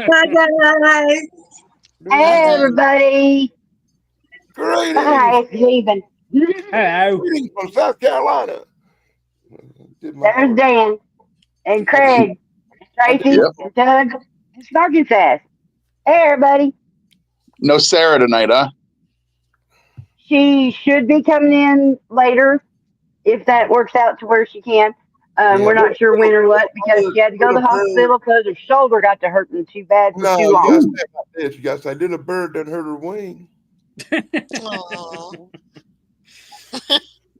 Hi, guys. Hey, everybody. Greetings. Hi, it's Stephen. Hello. Greetings from South Carolina. There's Dan and Craig, Tracy, Yep. and Doug, and Snarknsass. Hey, everybody. No Sarah tonight, huh? She should be coming in later if that works out to where she can. We're not sure when or what because she had to go to the hospital because her shoulder got to hurting too bad for too long. You gotta say about this. You gotta say, little bird done hurt her wing.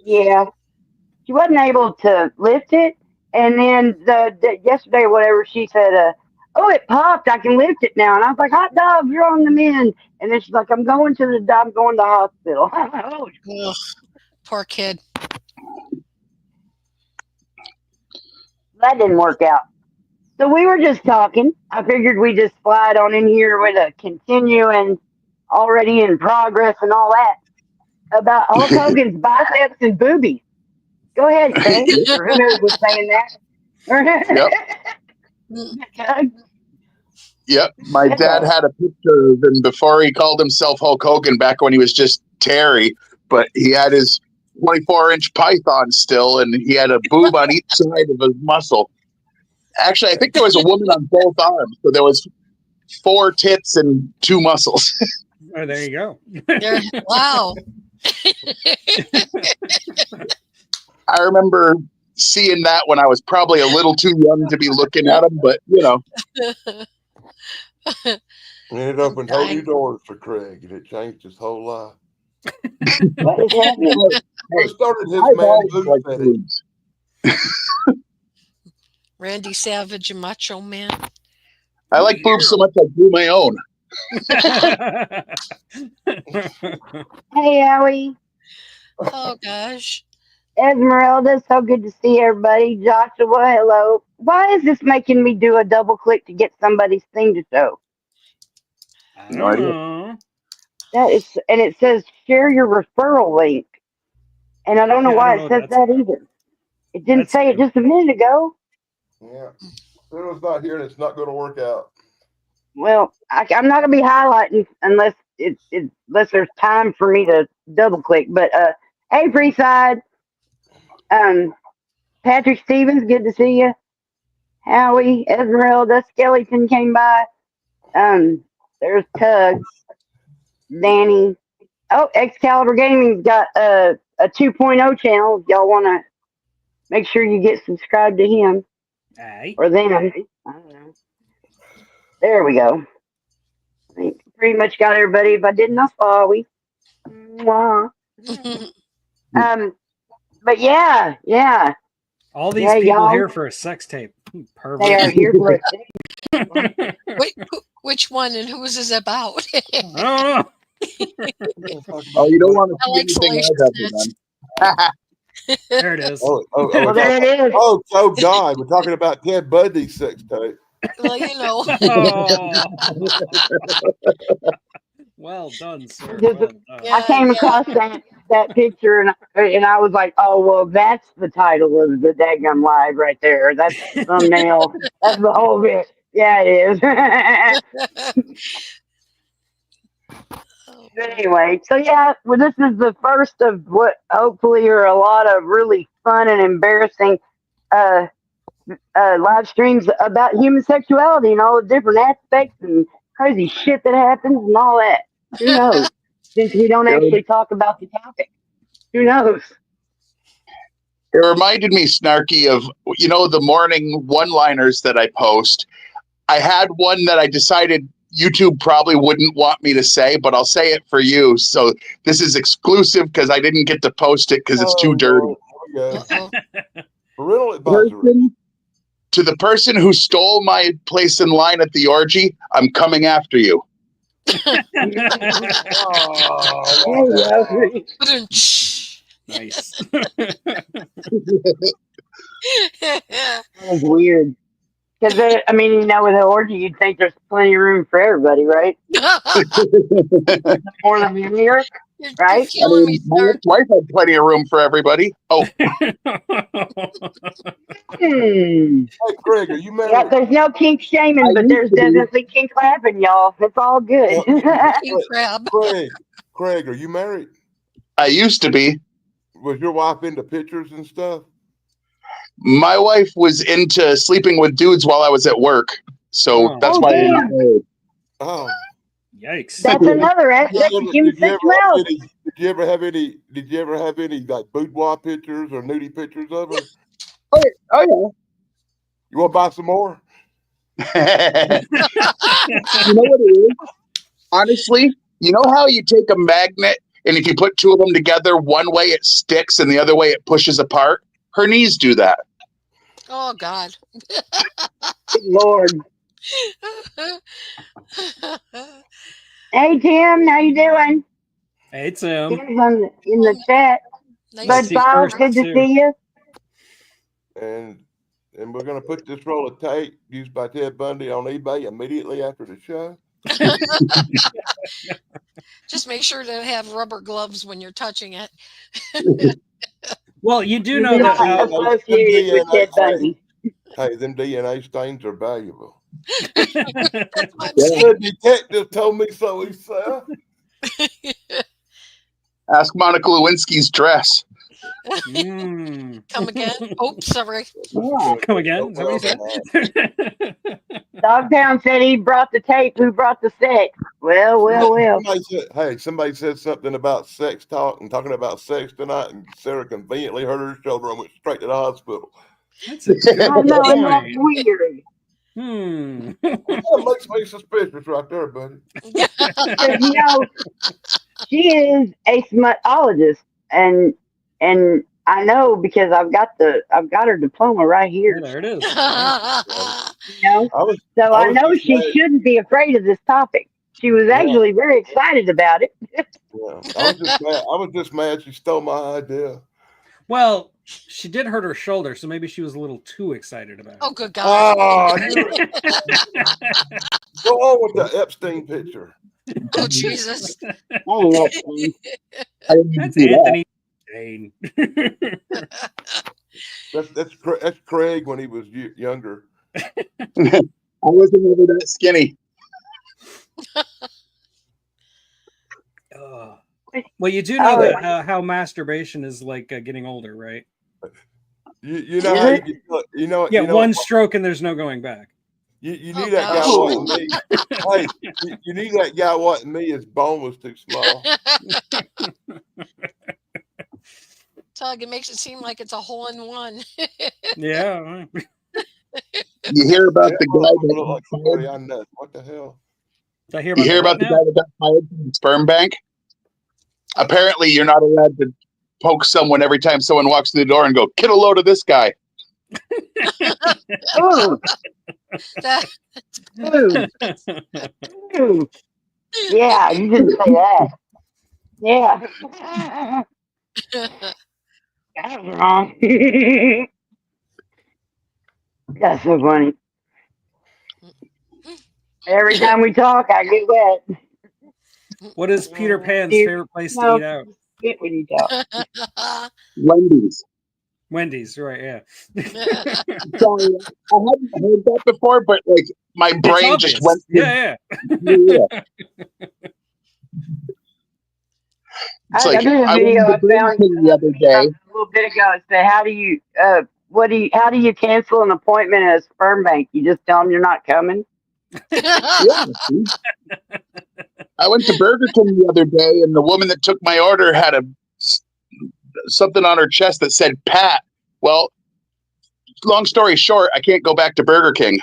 Yeah. She wasn't able to lift it. And then yesterday or whatever, she said, oh, it popped. I can lift it now. And I was like, hot dog, you're on the mend. And then she's like, I'm going to the hospital. Ugh, poor kid. That didn't work out. So we were just talking. I figured we just slide on in here with a continue and already in progress and all that about Hulk Hogan's biceps and boobies. Go ahead, Craig. Or whoever was saying that. Yep. Yep. My dad had a picture of him before he called himself Hulk Hogan back when he was just Terry, but he had his 24-inch python still, and he had a boob on each side of his muscle. Actually, I think there was a woman on both arms, so there was 4 tits and 2 muscles. Oh, there you go. Wow. I remember seeing that when I was probably a little too young to be looking at him, but you know. And it opened whole new doors for Craig, and it changed his whole life. What is happening? It started his man boob fetish. Randy Savage and Macho Man. I like boobs so much I grew my own. Hey, Howie. Oh, gosh. Esmeralda, so good to see everybody. Joshua, hello. Why is this making me do a double click to get somebody's thing to show? No idea. That is, and it says share your referral link. And I don't know why it says that either. It didn't say it just a minute ago. Yeah. It's not here, and it's not going to work out. Well, I'm not going to be highlighting unless unless there's time for me to double click. But hey, Freeside, Patrick Stevens, good to see you. Howie, Esmeralda, Skeleton came by. There's Tug, Danny. Oh, Excalibur Gaming's got a 2.0 channel. If y'all want to make sure you get subscribed to him. Aye. Or them. I don't know. There we go. I think pretty much got everybody. If I didn't, I'll follow we. But yeah. All these people here for a sex tape. Pervert. They are here for a Wait, which one and who is this about? Oh, you don't want to I like see anything I've ever done. there it is. Well, there it is. Oh, God. We're talking about Ted Bundy's sex tape. Well, you know. Oh. Well done, sir. Well done. I came across that picture and I was like, oh, well, that's the title of the daggum live right there. That's the thumbnail. That's the whole bit. Yeah, it is. But anyway, so yeah, well, this is the first of what hopefully are a lot of really fun and embarrassing live streams about human sexuality and all the different aspects and crazy shit that happens and all that. Who knows? Since we don't actually talk about the topic. Who knows? It reminded me, Snarky, of, the morning one-liners that I post. I had one that I decided YouTube probably wouldn't want me to say, but I'll say it for you. So this is exclusive because I didn't get to post it because it's too dirty. Parental advisory. To the person who stole my place in line at the orgy, I'm coming after you. Nice. That was weird. Because, with an orgy, you'd think there's plenty of room for everybody, right? More than in here. right? killing me, my Snark. wife had plenty of room for everybody. Oh, Hey, Craig, are you Yep, married? there's no kink shaming, I but used there's to be. definitely kink clapping, y'all. It's all good. King crab. Craig, are you married? I used to be. Was your wife into pictures and stuff? My wife was into sleeping with dudes while I was at work, so that's why I damn. got married. Oh, Yikes! That's another aspect of human sexuality. Did you ever have any like boudoir pictures or nudie pictures of her? Oh yeah. You want to buy some more? You know what it is? Honestly, you know how you take a magnet and if you put two of them together, one way it sticks and the other way it pushes apart? Her knees do that. Oh God. Good Lord. Hey Tim, how you doing? Hey Tim. Tim's in the chat. Nice Bud see Files, first, good to too. see you. And we're gonna put this roll of tape used by Ted Bundy on eBay immediately after the show. Just make sure to have rubber gloves when you're touching it. Well, you do You're know not that. associated with Ted Bundy. Hey, them DNA stains are valuable. That's what I'm Yeah. saying. The detective told me so, he said. Ask Monica Lewinsky's dress. Come again? Oops, sorry. Come again? Is that what you said? Dogtown said he brought the tape. Who brought the sex? Well. Somebody said something about sex talk and talking about sex tonight, and Sarah conveniently hurt her shoulder and went straight to the hospital. That's a good I know, and that's point. weird. That makes me suspicious right there, buddy. Because she is a smutologist, and I know because I've got her diploma right here. There it is. So I know she shouldn't be afraid of this topic. She was actually very excited about it. Yeah. I was just mad she stole my idea. Well, she did hurt her shoulder, so maybe she was a little too excited about it. Oh, good God. Oh, go on with the Epstein picture. Oh, Jesus. That's Anthony Jane. That's Craig when he was younger. I wasn't ever that skinny. Well, you do know that how masturbation is like getting older, right? You know how you know. Yeah, you know, one stroke and there's no going back. You knew that guy wasn't me. Hey, you knew that guy wasn't me. His bone was too small. Tug, it makes it seem like it's a hole in one. Yeah. You hear about the guy that like somebody I know. What the hell? You hear about the guy that got fired from the sperm bank? Apparently, you're not allowed to poke someone every time someone walks through the door and go, "Get a load of this guy." Yeah, you didn't say that. Yeah. That was wrong. That's so funny. Every time we talk, I get wet. What is Peter Pan's favorite place to eat out? Get when you talk. Wendy's. Wendy's, right? Yeah. Sorry, I hadn't heard that before, but like my brain just went. Yeah. It's I like did a I video went to Burger King the other day. a little bit ago. It said, how do you cancel an appointment at a sperm bank? You just tell them you're not coming. Yeah. I went to Burger King the other day, and the woman that took my order had something on her chest that said Pat. Well, long story short, I can't go back to Burger King.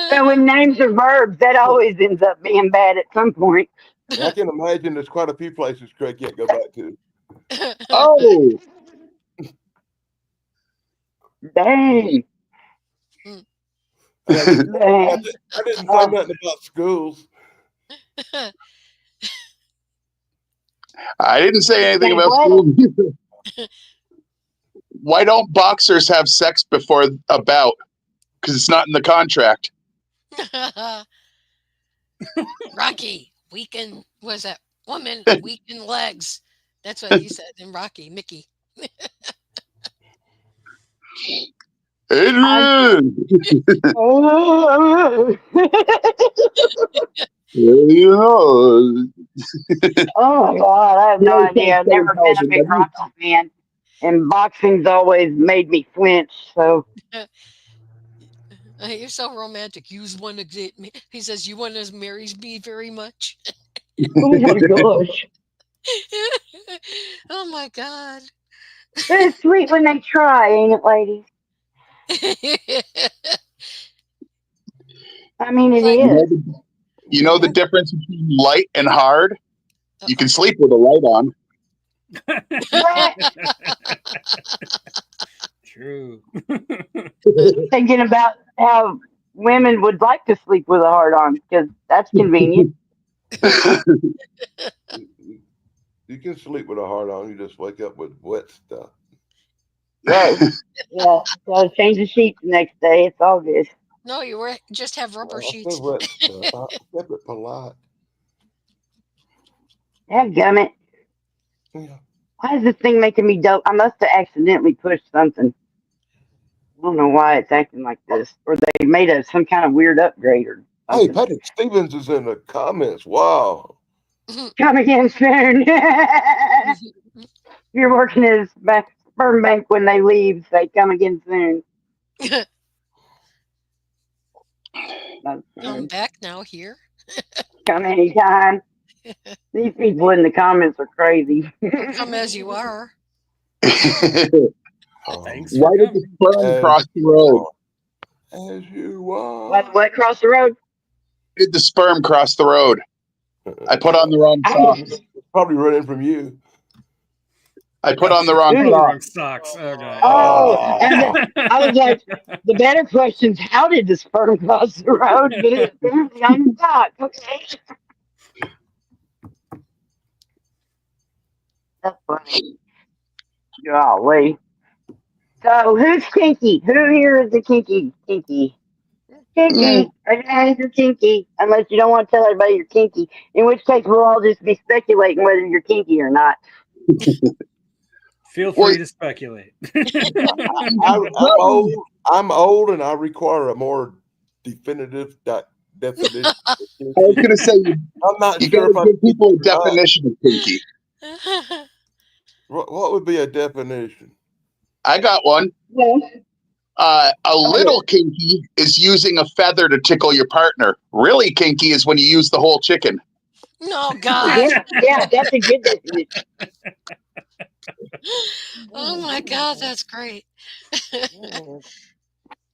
So when names are verbs, that always ends up being bad at some point. I can imagine there's quite a few places Craig can't go back to. Oh. Dang. I didn't say nothing about schools. I didn't say anything about schools either. Why don't boxers have sex before a bout? Because it's not in the contract. Rocky, weaken, was that woman, weaken legs. That's what he said in Rocky, Mickey. Adrian! Oh, Oh my God, I have no always idea. sounds I've so never been a intelligent, big doesn't he? Rocky fan, and boxing's always made me flinch. So, You're so romantic. You want to get me. He says, you want to marry me very much? oh my gosh. Oh my God. But it's sweet when they try, ain't it, ladies? I mean, it Like, You know is. the, you know the difference between light and hard? You can uh-oh. sleep with a light on. But True. I'm thinking about how women would like to sleep with a hard on because that's convenient. You can sleep with a heart on. You just wake up with wet stuff. Right. Yeah. So change the sheets the next day. It's all good. No, you were just have rubber I said sheets. wet stuff. I kept it polite. Dadgummit. Yeah. Why is this thing making me dope? I must have accidentally pushed something. I don't know why it's acting like this. Or they made some kind of weird upgrade or Hey, something. Patrick Stevens is in the comments. Wow. Come again soon. You're working at a sperm bank when they leave. Say, come again soon. That's I'm funny. back now here. Come anytime. These people in the comments are crazy. Come as you are. Thanks for Why did the coming. sperm As cross the you road? are. As you are. What cross the road? Why did the sperm cross the road? I put on the wrong socks. It's probably running from you. I put on the wrong Put on the socks. wrong socks. Oh god. Oh, and Oh. I was like, the better question's how did the sperm cross the road? But it's apparently on your dock. Okay. That's funny. Golly. So who's kinky? Who here is the kinky? Kinky. Mm. Kinky. Okay, you're kinky. Unless you don't want to tell everybody you're kinky. In which case we'll all just be speculating whether you're kinky or not. Feel Well, free to speculate. I'm old. I'm old, and I require a more definitive definition. I was going to say, I'm not you got sure to if I'm give people a kinky or not. definition of kinky. What would be a definition? I got one. Yes. A little kinky is using a feather to tickle your partner. Really kinky is when you use the whole chicken. No, God. Yeah, that's a good definition. Oh my God, that's great.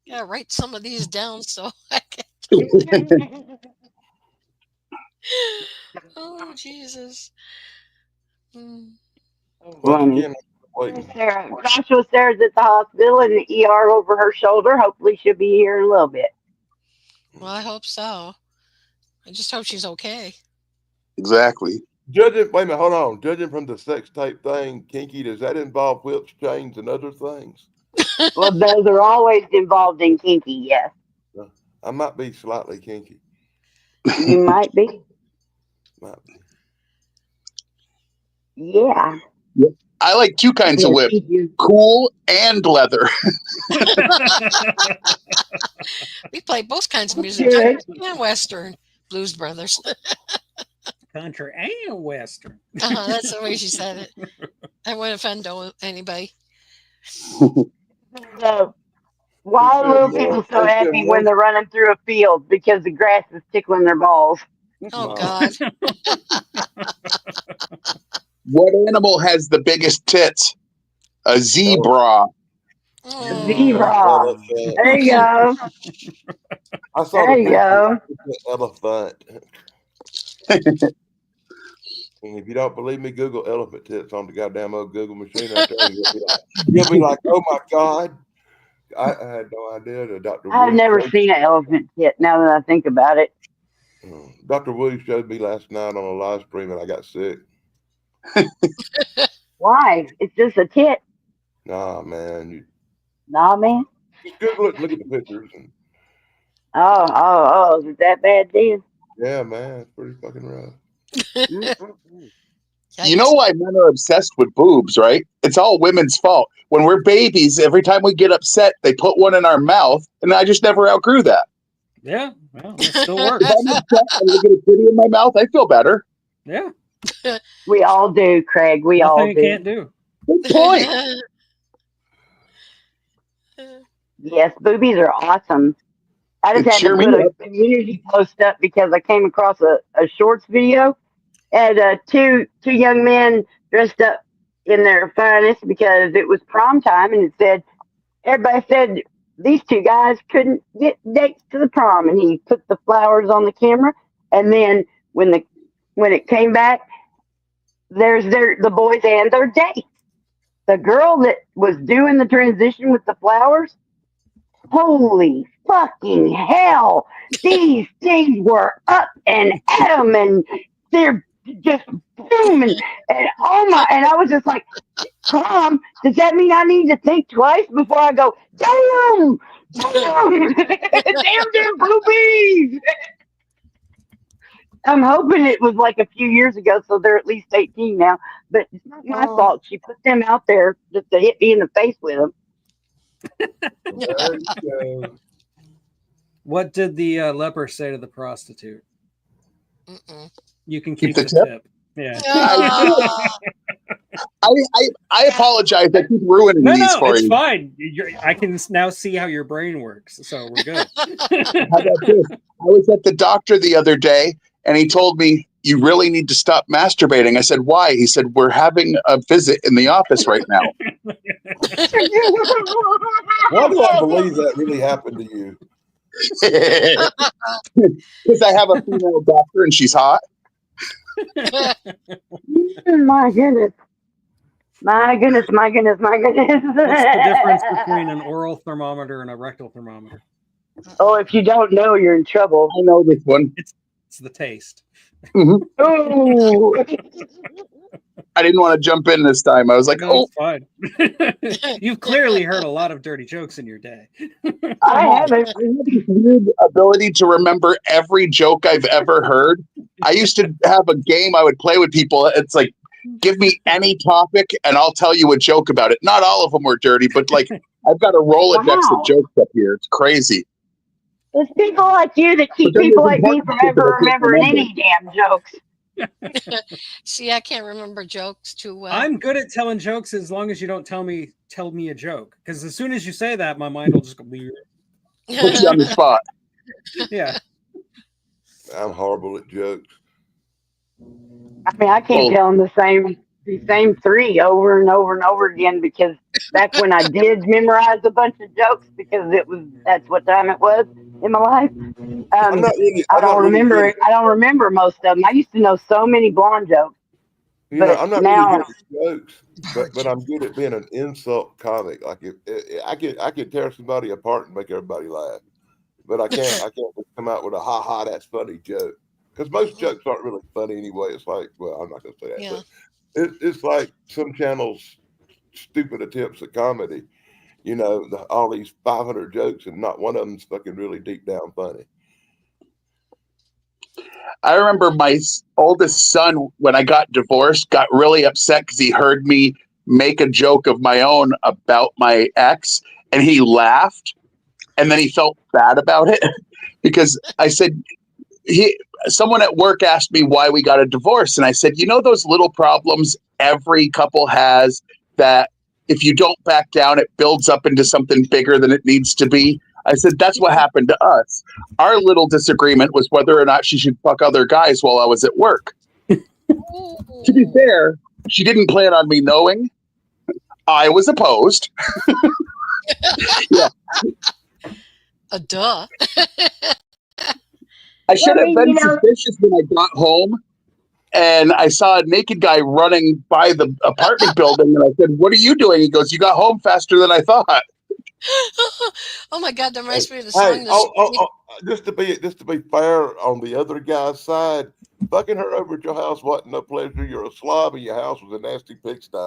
Gotta write some of these down so I can. Oh, Jesus. Mm. Once Funny. again, waiting. Sarah. Joshua Sarah's at the hospital in the ER over her shoulder. Hopefully she'll be here in a little bit. Well, I hope so. I just hope she's okay. Exactly. Judging, wait a minute, hold on. Judging from the sex tape thing, kinky, does that involve whips, chains, and other things? Well, those are always involved in kinky, yes. I might be slightly kinky. You might be. Might be. Yeah. I like two kinds of whips, cool and leather. We play both kinds of music, country and western. Blues Brothers. Country and western. That's the way she said it. I wouldn't offend anybody. Why are little people so happy when they're running through a field? Because the grass is tickling their balls. Oh, God. What animal has the biggest tits? A zebra. Oh. Zebra. There you go. I saw There the you picture go. of the elephant. And if you don't believe me, Google elephant tits on the goddamn old Google machine out there. You'll be like, oh my God. I had no idea that Dr. I've Wu never seen an elephant tit now that I think about it. Dr. Wu showed me last night on a live stream and I got sick. Why? It's just a tit. Nah, man. Nah, man. Just Google it and look at the pictures. And Oh, is it that bad then? Yeah, man, it's pretty fucking rough. You know why men are obsessed with boobs, right? It's all women's fault. When we're babies, every time we get upset, they put one in our mouth, and I just never outgrew that. Yeah, well, it still works. If I'm upset and I get a titty in my mouth, I feel better. Yeah. We all do, Craig. We Nothing all you do. can't do. Good point. Yes, boobies are awesome. I just had to Cheer me put a up. community post up because I came across a shorts video and two young men dressed up in their finest because it was prom time, and it said everybody said these two guys couldn't get dates to the prom, and he put the flowers on the camera, and then when it came back, there's the boys and their date. The girl that was doing the transition with the flowers, holy fucking hell! These things were up and at 'em, and they're just booming. And oh my! And I was just like, Tom, does that mean I need to think twice before I go, damn, damn boobies? I'm hoping it was like a few years ago, so they're at least 18 now. But it's not my fault. She put them out there just to hit me in the face with them. There you go. What did the leper say to the prostitute? You can keep the the tip? tip. Yeah. I apologize. I keep ruining these for it's you. fine. I can now see how your brain works, so we're good. How about this? I was at the doctor the other day, and he told me, you really need to stop masturbating. I said, why? He said, we're having a visit in the office right now. Why do I believe that really happened to you? Because I have a female doctor, and she's hot. My goodness. My goodness, my goodness, my goodness. What's the difference between an oral thermometer and a rectal thermometer? Oh, if you don't know, you're in trouble. I know this one. It's the taste. Mm-hmm. Oh. I didn't want to jump in this time. I was like, no, it's fine. You've clearly heard a lot of dirty jokes in your day. I haven't. I have this weird ability to remember every joke I've ever heard. I used to have a game I would play with people. It's like, give me any topic and I'll tell you a joke about it. Not all of them were dirty, but like I've got a Rolodex of jokes up here. It's crazy. It's people like you that keep people like me from ever remembering any damn jokes. See, I can't remember jokes too well. I'm good at telling jokes as long as you don't tell me a joke. Because as soon as you say that, my mind will just go weird. Put you on the spot. Yeah. I'm horrible at jokes. I mean, I can't tell them the same three over and over and over again because back when I did memorize a bunch of jokes because that's what time it was in my life. I don't remember most of them. I used to know so many blonde jokes. You know, I'm not really good at jokes, but I'm good at being an insult comic. Like I can tear somebody apart and make everybody laugh, but I can't come out with a ha that's funny joke because most jokes aren't really funny anyway. It's like, well, I'm not gonna say that, but it's like some channels' stupid attempts at comedy. You know, all these 500 jokes and not one of them's fucking really deep down funny. I remember my oldest son, when I got divorced, got really upset because he heard me make a joke of my own about my ex, and he laughed, and then he felt bad about it because I said, someone at work asked me why we got a divorce, and I said, you know those little problems every couple has that if you don't back down, it builds up into something bigger than it needs to be? I said, that's what happened to us. Our little disagreement was whether or not she should fuck other guys while I was at work. To be fair, she didn't plan on me knowing. I was opposed. Yeah. Duh. I should have been suspicious when I got home and I saw a naked guy running by the apartment building, and I said, what are you doing? He goes, you got home faster than I thought. Oh my God, that reminds me of the song. Just to be fair on the other guy's side, fucking her over at your house wasn't no pleasure. You're a slob, and your house was a nasty pigsty.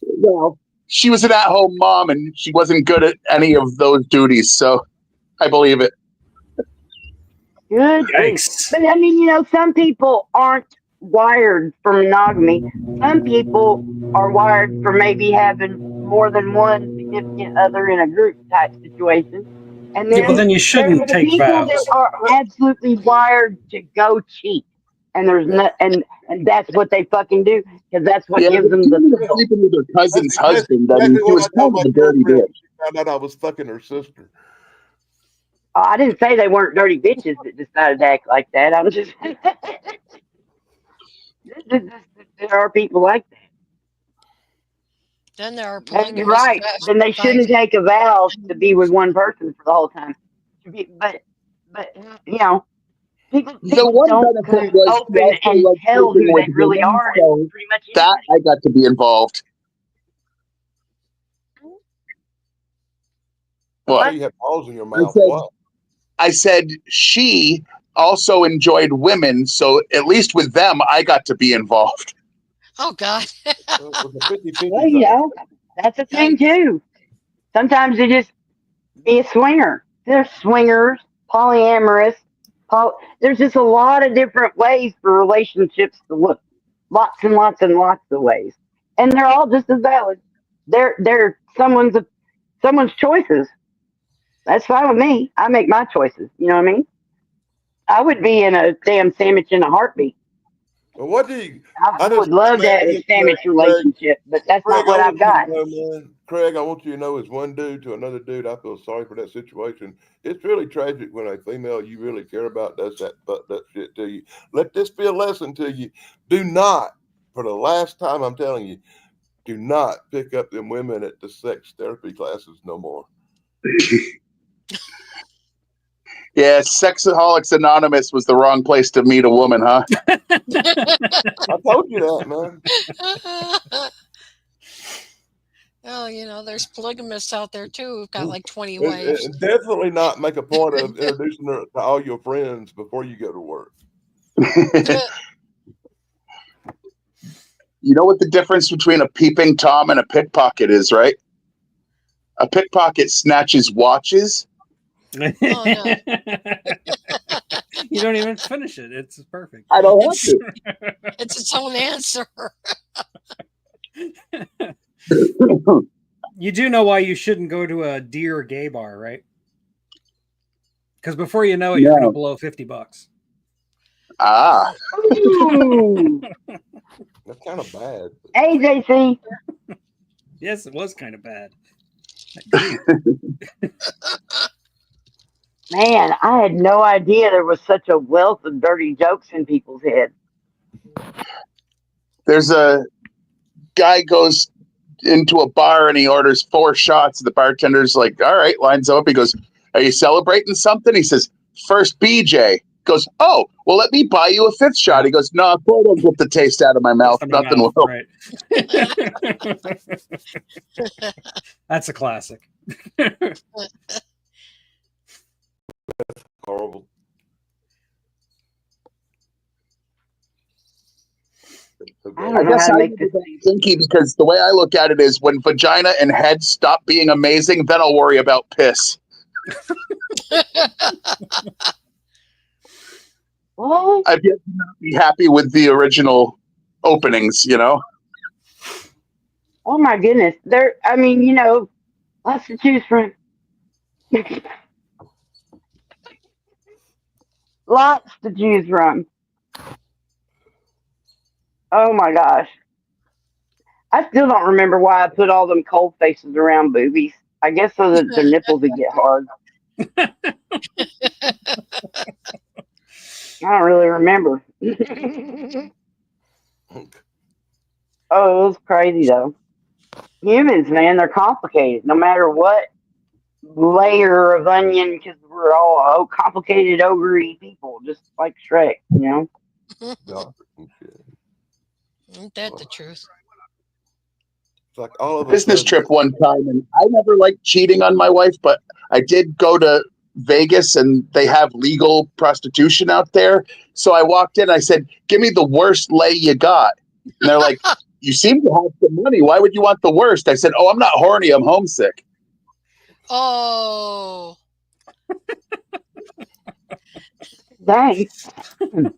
Well, she was an at-home mom, and she wasn't good at any of those duties, so I believe it. Good grief. Yikes. But I mean, some people aren't wired for monogamy. Some people are wired for maybe having more than one significant other in a group type situation. And Yeah, but then you there shouldn't are the take people that vows. are absolutely wired to go cheat. And there's no, and that's what they fucking do because that's what Yeah, gives but them she the was thrill. sleeping with her cousin's That's husband. I exactly mean, she what was I told kind my of a dirty girlfriend. bitch. She found out I was fucking her sister. Oh, I didn't say they weren't dirty bitches that decided to act like that. I'm just there are people like that. Then there are And you're polygamists right. who have Then they five. shouldn't take a vow to be with one person for the whole time. But The people one don't benefit come was she open also and liked tell sleeping who with they really women, are to so pretty much that anybody. I got to be involved. I What? see you have balls in your I mouth. said, What? I said she also enjoyed women, so at least with them, I got to be involved. Oh God. Well, it was a 50-50 Well, thing. that's a thing Yikes. too. Sometimes they just be a swinger. There's swingers, polyamorous. There's just a lot of different ways for relationships to look. Lots and lots and lots of ways, and they're all just as valid. They're someone's choices. That's fine with me. I make my choices. You know what I mean? I would be in a damn sandwich in a heartbeat. Well, what do you? I I just, would love to man, have a hey, sandwich relationship, but that's not Craig, I what I've want you to got. know, man. Craig, I want you to know, as one dude to another dude, I feel sorry for that situation. It's really tragic when a female you really care about does that shit to you. Let this be a lesson to you. Do not, for the last time, I'm telling you, do not pick up them women at the sex therapy classes no more. Yeah, Sexaholics Anonymous was the wrong place to meet a woman, huh? I told you that, man. Oh, there's polygamists out there too who've got like 20 wives. And definitely not make a point of introducing her to all your friends before you go to work. You know what the difference between a peeping Tom and a pickpocket is, right? A pickpocket snatches watches. Oh no. You don't even finish it. It's perfect. I don't have to. It's its own answer. You do know why you shouldn't go to a deer gay bar, right? Because before you know it, you're going to blow $50. Ah. Ooh. That's kind of bad. Hey, JC. Yes, it was kind of bad. Man, I had no idea there was such a wealth of dirty jokes in people's heads. There's a guy goes into a bar and he orders 4 shots. The bartender's like, all right, lines up. He goes, are you celebrating something? He says, first BJ. Goes, oh, well, let me buy you a 5th shot. He goes, no, boy, don't get the taste out of my mouth. Nothing will. Right. That's a classic. Horrible. I don't know how to make this thing. Kinky, because the way I look at it is when vagina and head stop being amazing, then I'll worry about piss. What? I've yet to not be happy with the original openings, Oh my goodness. Lots to choose from. Lots to choose from. Oh my gosh. I still don't remember why I put all them cold faces around boobies. I guess so that their nipples would get hard. I don't really remember. Oh, it was crazy though. Humans, man, they're complicated. No matter what layer of onion, because we're all complicated, ogre people, just like Shrek, Ain't that the truth? It's like all of a Business sudden, trip one time, and I never liked cheating on my wife, but I did go to Vegas and they have legal prostitution out there. So I walked in, I said, give me the worst lay you got. And they're like, you seem to have some money. Why would you want the worst? I said, oh, I'm not horny. I'm homesick. Oh. Dang. Who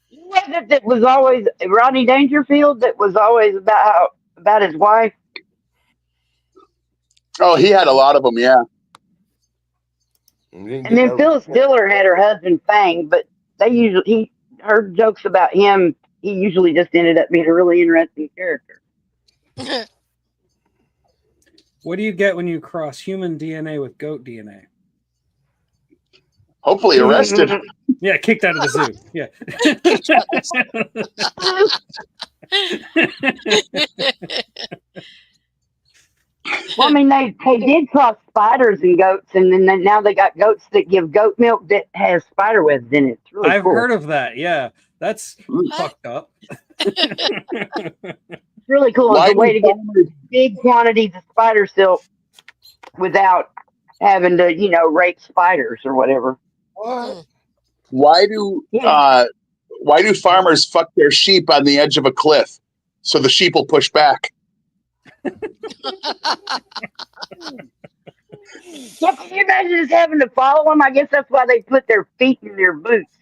was it that was always Rodney Dangerfield that was always about his wife? Oh, he had a lot of them, yeah. And then Phyllis Diller had her husband Fang, but her jokes about him, he usually just ended up being a really interesting character. What do you get when you cross human DNA with goat DNA? Hopefully arrested. Yeah, kicked out of the zoo. Yeah. Well, I mean, they did cross spiders and goats, and then now they got goats that give goat milk that has spider webs in it. It's really I've cool. heard of that. Yeah, that's fucked up. It's really cool. It's a way to get big quantities of spider silk without having to, rape spiders or whatever. What? Why do farmers fuck their sheep on the edge of a cliff so the sheep will push back? Yeah, can you imagine just having to follow them? I guess that's why they put their feet in their boots.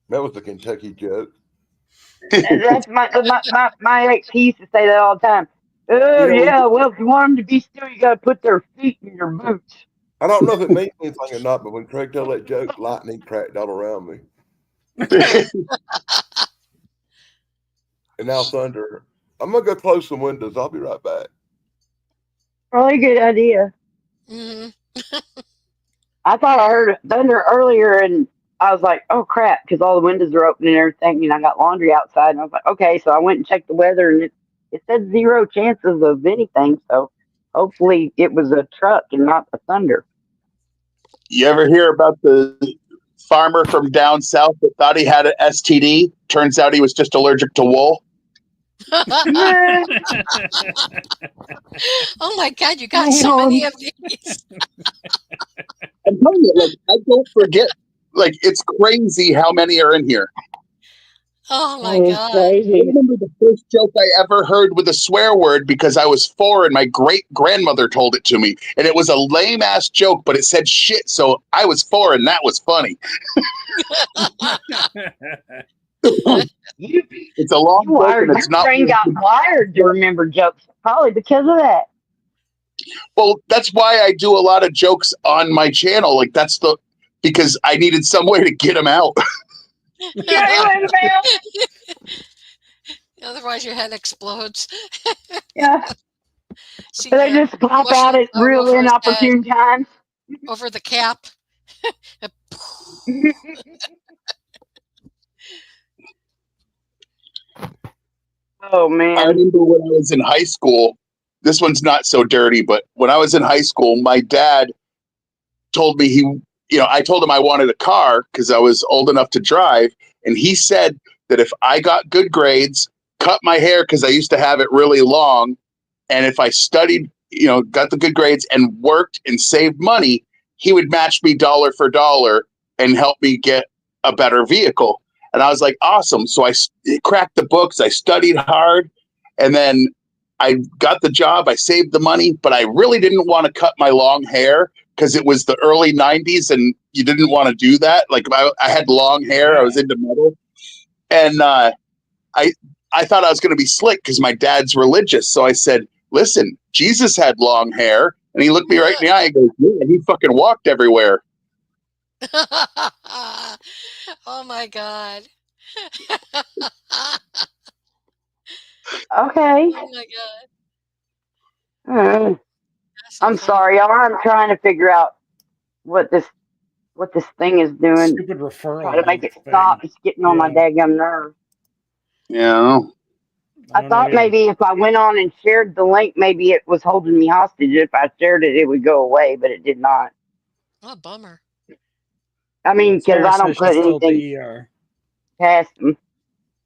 That was the Kentucky joke. That's my ex. He used to say that all the time. Oh, yeah, well, if you want them to be still, you got to put their feet in your boots. I don't know if it means anything or not, but when Craig told that joke, lightning cracked all around me. And now thunder. I'm going to go close some windows. I'll be right back. Probably a good idea. Mm-hmm. I thought I heard thunder earlier, and I was like, oh, crap, because all the windows are open and everything, and I got laundry outside. And I was like, okay, so I went and checked the weather, and it said 0 chances of anything, so hopefully it was a truck and not the thunder. You ever hear about the farmer from down south that thought he had an STD? Turns out he was just allergic to wool. Oh my God, you got so many of these. I'm telling you, I don't forget. It's crazy how many are in here. Oh my God. Crazy. I remember the first joke I ever heard with a swear word because I was 4 and my great-grandmother told it to me. And it was a lame-ass joke, but it said shit, so I was 4 and that was funny. It's a long joke and it's not... Your brain got wired to remember jokes, probably because of that. Well, that's why I do a lot of jokes on my channel. Because I needed some way to get them out. Otherwise, your head explodes. Yeah. See, they just pop out at real inopportune times. Over the cap. Oh, man. I remember when I was in high school, this one's not so dirty, but when I was in high school, my dad told me I told him I wanted a car because I was old enough to drive. And he said that if I got good grades, cut my hair because I used to have it really long, and if I studied, got the good grades and worked and saved money, he would match me dollar for dollar and help me get a better vehicle. And I was like, awesome. So I cracked the books, I studied hard, and then I got the job, I saved the money, but I really didn't want to cut my long hair because it was the early 90s and you didn't want to do that. I had long hair, I was into metal. And I thought I was going to be slick because my dad's religious. So I said, listen, Jesus had long hair. And he looked me right in the eye and goes, yeah, he fucking walked everywhere. Oh my God. Okay. Oh my God. I'm sorry, y'all. I'm trying to figure out what this thing is doing. Stupid referral. Try to make it stop. It's getting on my daggum nerves. Yeah. I thought maybe if I went on and shared the link, maybe it was holding me hostage. If I shared it, it would go away, but it did not. Oh, bummer. I mean, because I don't put anything past them.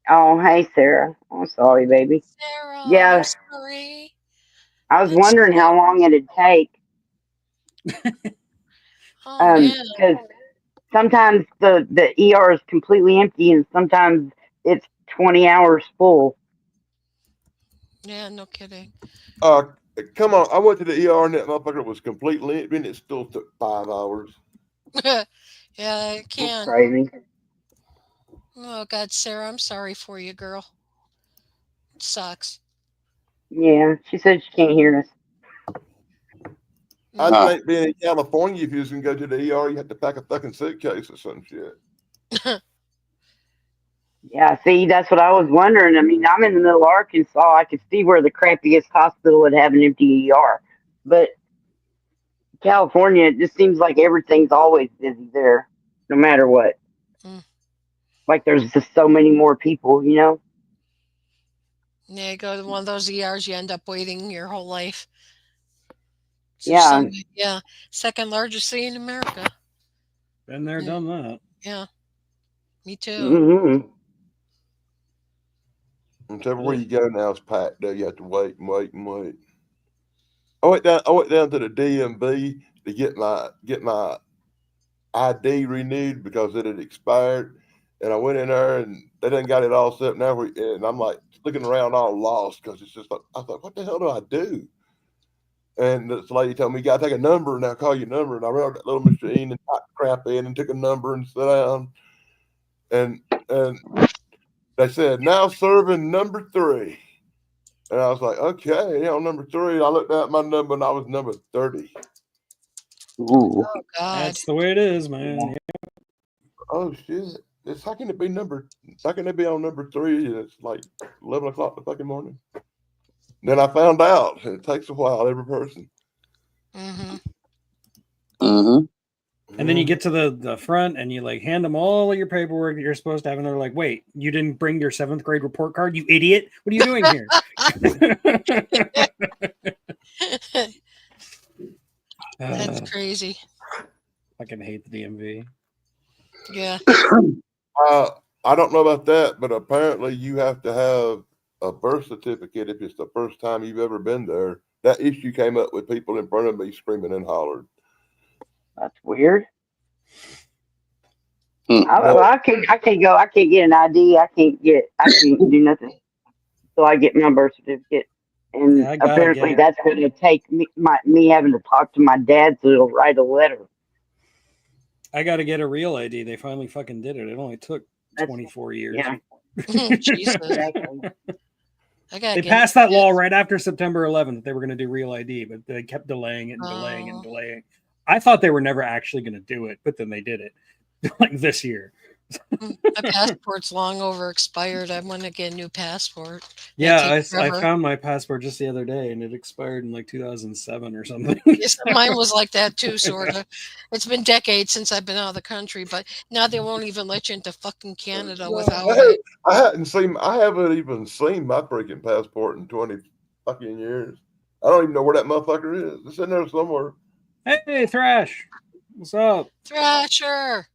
Oh, hey, Sarah. I'm sorry, baby. Sarah, yeah. I'm sorry. I was wondering how long it'd take. Because sometimes the ER is completely empty, and sometimes it's 20 hours full. Yeah, no kidding. Come on. I went to the ER and that motherfucker was completely empty and it still took 5 hours. Yeah, it That's can. crazy. Oh God, Sarah, I'm sorry for you, girl. It sucks. Yeah, she said she can't hear us. I Mm. think being in California, if you was gonna go to the ER, you have to pack a fucking suitcase or some shit. Yeah, see, that's what I was wondering. I mean, I'm in the middle of Arkansas. I could see where the crappiest hospital would have an empty ER. But California, it just seems like everything's always busy there, no matter what. Mm. Like there's just so many more people, you know? Yeah, you go to one of those ERs, you end up waiting your whole life. There's so Yeah. many, yeah, second largest city in America. Been there, Yeah, done that. yeah, me too. Hmm. And everywhere you go now is packed. Though you have to wait and wait and wait. I went down to the DMV to get my ID renewed because it had expired. And I went in there and they didn't got it all set up now. And I'm like looking around all lost because it's just like, I thought, what the hell do I do? And this lady told me, you got to take a number and I'll call your number. And I ran that little machine and typed crap in and took a number and sat down. And they said, now serving number 3. And I was like, okay, on number 3. I looked at my number and I was number 30. Ooh. Oh God. That's the way it is, man. Yeah. Oh shit! How can it be How can it be on number 3? And it's like 11 o'clock the fucking morning. Then I found out. It takes a while. Every person. Mm-hmm. Mm-hmm. And then you get to the front and you like hand them all of your paperwork that you're supposed to have, and they're like, "Wait, you didn't bring your 7th grade report card, you idiot! What are you doing here?" That's crazy. I can hate the DMV. Yeah. I don't know about that, but apparently you have to have a birth certificate if it's the first time you've ever been there. That issue came up with people in front of me screaming and hollered. That's weird. Hmm. I can't go. I can't get an ID. I can't do nothing till I get my birth certificate. And Yeah, I gotta apparently get it. that's going to take me having to talk to my dad so he'll write a letter. I got to get a real ID. They finally fucking did it. It only took That's 24 years. yeah. Jesus. Exactly. I gotta They get passed that law right after September 11th that they were going to do real ID, but they kept delaying it and delaying it and Oh. delaying. I thought they were never actually going to do it, but then they did it like this year. My passport's long over expired. I want to get a new passport. Yeah, I found my passport just the other day, and it expired in like 2007 or something. Yes, mine was like that too, sort of. It's been decades since I've been out of the country, but now they won't even let you into fucking Canada without it. I haven't even seen my freaking passport in 20 fucking years. I don't even know where that motherfucker is. It's in there somewhere. Hey, Thrash, what's up? Thrasher,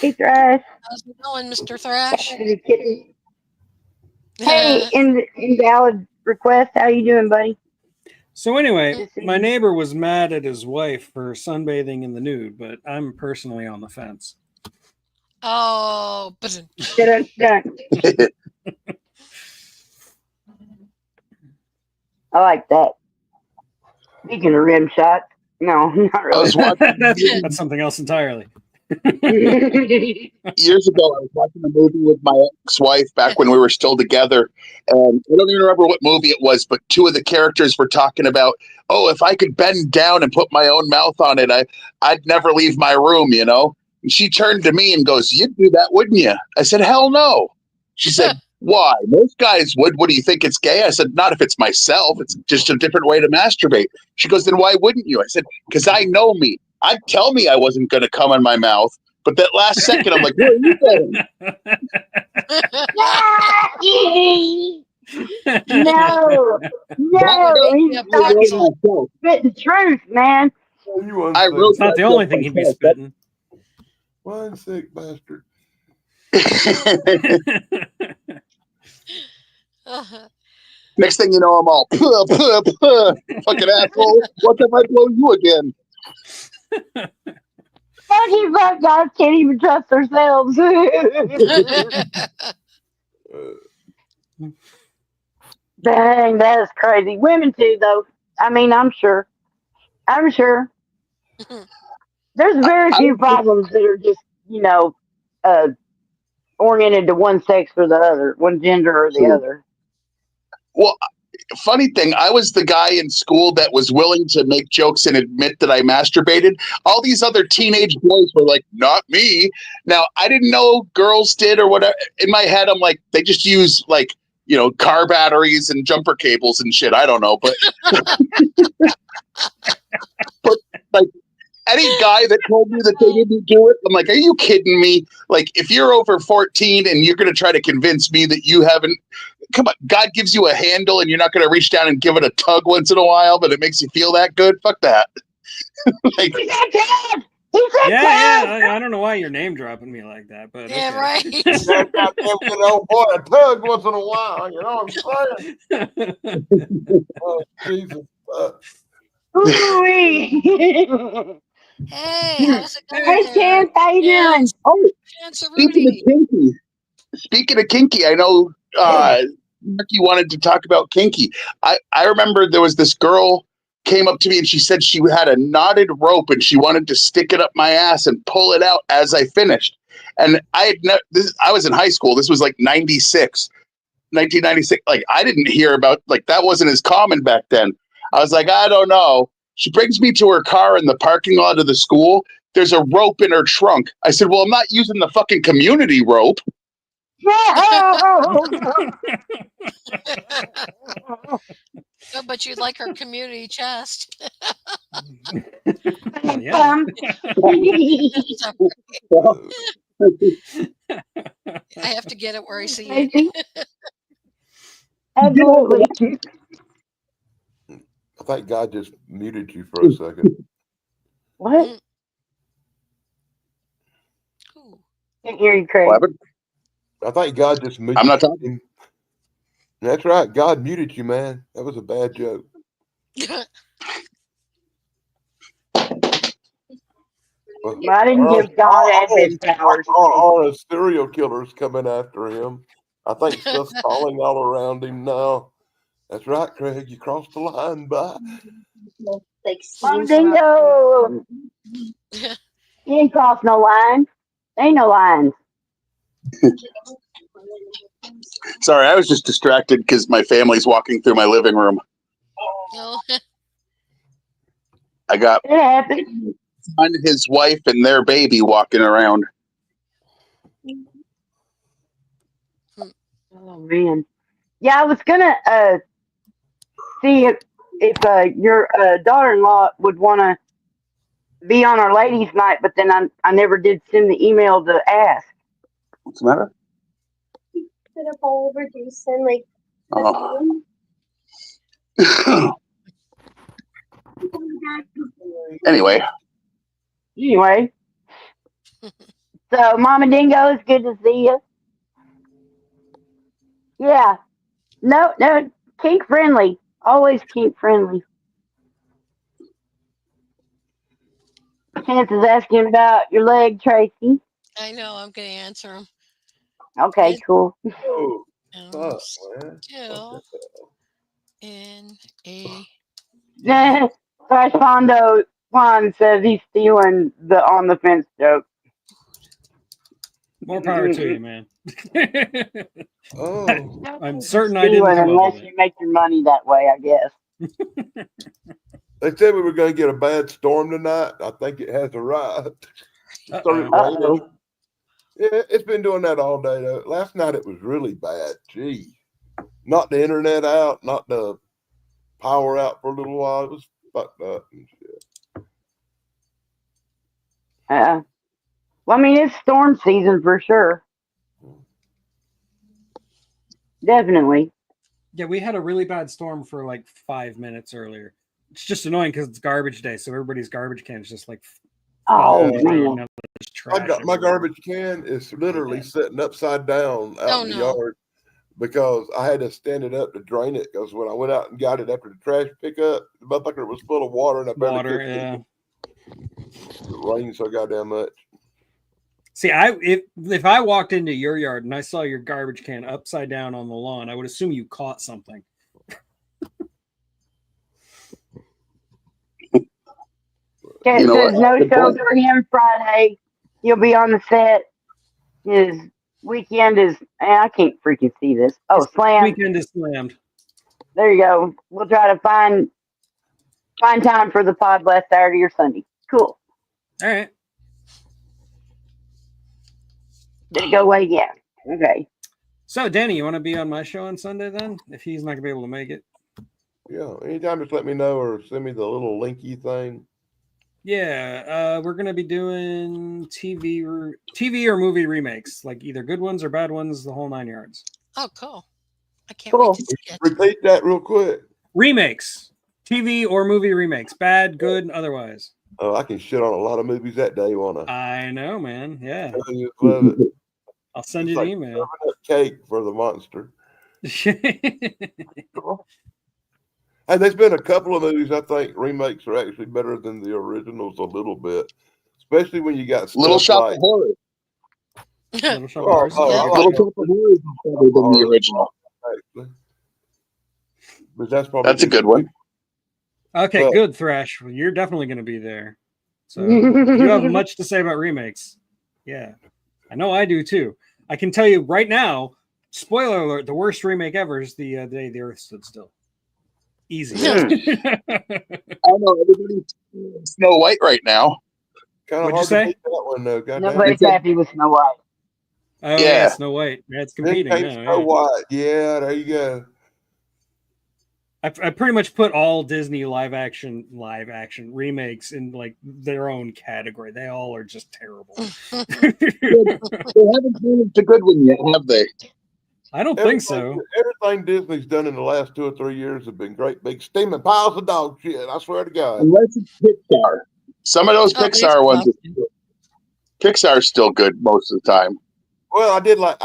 Hey, Thrash. how's it going, Mr. Thrash? Hey, invalid request. How you doing, buddy? So anyway, Just my saying. neighbor was mad at his wife for sunbathing in the nude, but I'm personally on the fence. Oh, but Dun. I like that. Speaking of rim shots, no, not I was really. watching That's something else entirely. years ago. I was watching a movie with my ex-wife back when we were still together, and I don't even remember what movie it was. But 2 of the characters were talking about, "Oh, if I could bend down and put my own mouth on it, I'd never leave my room." You know. And she turned to me and goes, "You'd do that, wouldn't you?" I said, "Hell no." She said, "Why? Most guys would. What do you think? It's gay?" I said, "Not if it's myself. It's just a different way to masturbate." She goes, "Then why wouldn't you?" I said, "Because I know me. I'd tell me I wasn't going to come in my mouth. But that last second, I'm like, where are you going?" No, he's spitting truth, man. I wrote It's not the only thing he'd be spitting. One sick bastard. Next thing you know, I'm all, puh, puh, puh, fucking asshole. What if I blow you again? Fuck you, black guys can't even trust themselves. Dang, that is crazy. Women too, though. I mean, I'm sure. There's very few problems that are just, oriented to one sex or the other, one gender or the other. Well, funny thing, I was the guy in school that was willing to make jokes and admit that I masturbated. All these other teenage boys were like, not me. Now, I didn't know girls did or whatever. In my head, I'm like, they just use like, car batteries and jumper cables and shit. I don't know. But, but like any guy that told me that they didn't do it, I'm like, are you kidding me? Like, if you're over 14 and you're going to try to convince me that you haven't, come on, God gives you a handle and you're not going to reach down and give it a tug once in a while, but it makes you feel that good. Fuck that. Like, Yeah. I don't know why you're name dropping me like that, but Yeah, okay. right. Give old boy a tug once in a while. You know what I'm saying? Oh, Jesus. Hey, how's it going Hey, there? Chance, how you doing? Chance, oh, Chance speaking of kinky, I know Marky wanted to talk about kinky. I remember there was this girl came up to me and she said she had a knotted rope and she wanted to stick it up my ass and pull it out as I finished. And I was in high school. This was like 1996. Like, I didn't hear about, like, that wasn't as common back then. I was like, I don't know. She brings me to her car in the parking lot of the school. There's a rope in her trunk. I said, well, I'm not using the fucking community rope. No, but you'd like her community chest. Well, yeah. I have to get it where I see it. Absolutely. I think God just muted you for a second. What? Can't hear you, Craig. I think God just muted you. I'm not talking. That's right. God muted you, man. That was a bad joke. Well, I didn't give God admin powers. All the serial killers coming after him. I think stuff's falling all around him now. That's right, Craig. You crossed the line, bye. Dingo! You ain't crossed no line. Ain't no lines. Sorry, I was just distracted because my family's walking through my living room. No. I got It happened. his wife and their baby walking around. Oh man, yeah, I was gonna see if your daughter-in-law would want to be on our ladies' night, but then I never did send the email to ask. What's the matter? Put up all over Jason, like. Oh. Anyway, so Mama Dingo, it's good to see you. Yeah, no, kink friendly, always kink friendly. Chance is asking about your leg, Tracy. I know. I'm going to answer him. Okay, cool. Oh, fuck, man. Still in a. Fondo Juan says he's stealing the on the fence joke. More power to you, man. Oh, I'm certain I didn't come unless up with you make your money that way, I guess. they said we were going to get a bad storm tonight. I think it has arrived. It started raining. Yeah, it's been doing that all day, though. Last night it was really bad. Gee. Not the internet out, not the power out for a little while. It was fucked up and shit. Well, I mean, it's storm season for sure. Definitely. Yeah, we had a really bad storm for like 5 minutes earlier. It's just annoying because it's garbage day, so everybody's garbage can is just like. Oh man! My garbage can is literally sitting upside down out in the yard because I had to stand it up to drain it. Because when I went out and got it after the trash pickup, the motherfucker was full of water and I barely could it. It rained so goddamn much. See, if I walked into your yard and I saw your garbage can upside down on the lawn, I would assume you caught something. Cat You know says what? no Good shows point. for him Friday. He'll be on the set. His weekend is, I can't freaking see this. Oh, slam. Weekend is slammed. There you go. We'll try to find time for the pod last Saturday or Sunday. Cool. All right. Did it go away? Yeah. Okay. So, Danny, you want to be on my show on Sunday then? If he's not going to be able to make it. Yeah, anytime, just let me know or send me the little linky thing. Yeah, we're going to be doing TV or movie remakes, like either good ones or bad ones, the whole 9 yards. Oh, cool. I can't Cool. wait to see it. Repeat that real quick. Remakes. TV or movie remakes. Bad, good, and otherwise. Oh, I can shit on a lot of movies that day, won't I? I know, man. Yeah. I just love it. I'll send It's you the like email. serving up cake for the monster. Cool. And there's been a couple of movies I think remakes are actually better than the originals a little bit, especially when you got stuff Little Shop like of Horrors. Little Shop of Oh, Horrors. oh, Yeah. I like Little Shop of Horrors is better than the original. actually. But that's That's a good one. Okay, But- good, Thrash. You're definitely going to be there. So you have much to say about remakes. Yeah. I know I do too. I can tell you right now, spoiler alert, the worst remake ever is the Day the Earth Stood Still. Easy. I know everybody's Snow White right now. Kind of What'd you hard say? to beat that one though. Goddamn. Nobody's happy with Snow White. Oh, yeah, Yeah. Snow White. Yeah, it's Then competing came now. Snow Yeah. White. Yeah, there you go. I pretty much put all Disney live action remakes in like their own category. They all are just terrible. They haven't finished a good one yet, have they? I don't think so. Everything Disney's done in the last 2 or 3 years have been great big steaming piles of dog shit. I swear to God. Unless it's Pixar. Some of those Oh, Pixar ones, Pixar's still good most of the time. Well, I did like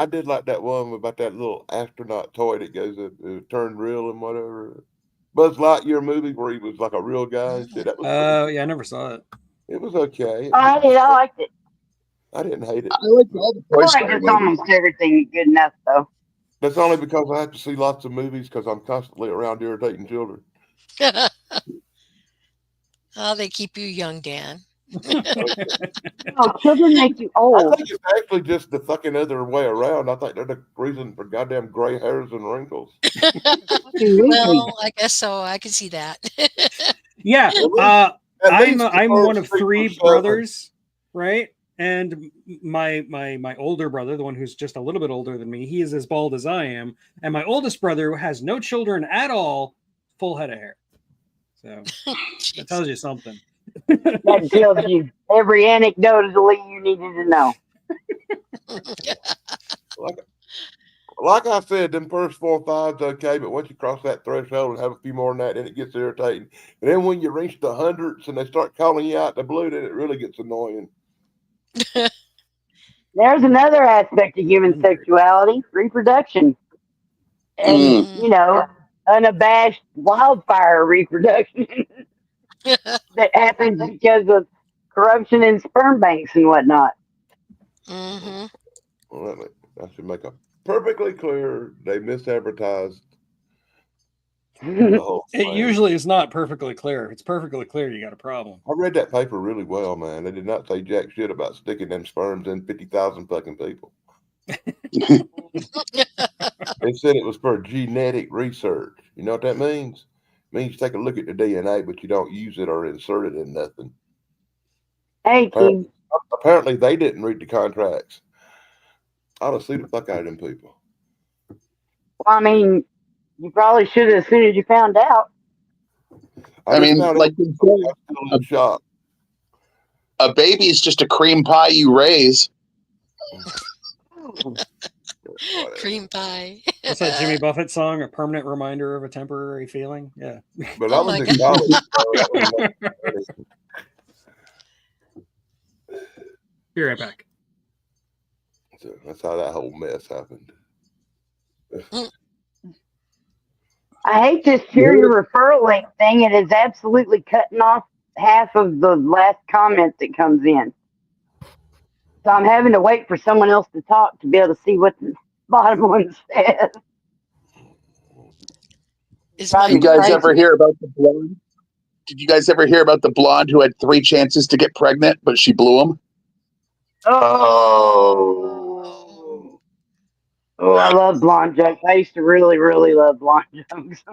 that one about that little astronaut toy that goes it turned real and whatever. Buzz Lightyear movie where he was like a real guy and shit. That was Yeah, I never saw it. it was okay. I liked it. I didn't hate it. I like all the I Toy like Story just movies. almost everything good enough though. That's only because I have to see lots of movies because I'm constantly around irritating children. Oh, they keep you young, Dan. No, children make you I old. think it's actually just the fucking other way around. I think they're the reason for goddamn gray hairs and wrinkles. Well, I guess so. I can see that. Yeah, At I'm least one of 6 or 3 7. brothers, right? And my older brother, the one who's just a little bit older than me, he is as bald as I am, and my oldest brother, who has no children at all, full head of hair. So that tells you something. That tells you every anecdotally you needed to know. Like I said, them first 4 or 5's okay, but once you cross that threshold and have a few more than that, then it gets irritating. And then when you reach the hundreds and they start calling you out the blue, then it really gets annoying. There's another aspect of human sexuality, reproduction. And, Mm. you know, unabashed wildfire reproduction that happens because of corruption in sperm banks and whatnot. Mm-hmm. Well, I should make it perfectly clear they misadvertised the whole It thing. usually is not perfectly clear. If it's perfectly clear, you got a problem. I read that paper really well, man. They did not say jack shit about sticking them sperms in 50,000 fucking people. They said it was for genetic research. You know what that means? It means you take a look at the DNA, but you don't use it or insert it in nothing. Hey, Keith. Apparently, they didn't read the contracts. I ought to see the fuck out of them people. Well, I mean, you probably should have as soon as you found out. I mean, just found like out you said, I'm still in shock. a baby is just a cream pie you raise. Cream pie. What's that Jimmy Buffett song? A permanent reminder of a temporary feeling? Yeah. But Oh I was my in college. So Be right back. so that's how that whole mess happened. I hate this cheery referral link thing. It is absolutely cutting off half of the last comment that comes in. So I'm having to wait for someone else to talk to be able to see what the bottom one says. Is You You my guys Right. ever hear about the blonde? Did you guys ever hear about the blonde who had 3 chances to get pregnant, but she blew them? Oh. Oh, I love blonde jokes. I used to really, really love blonde jokes.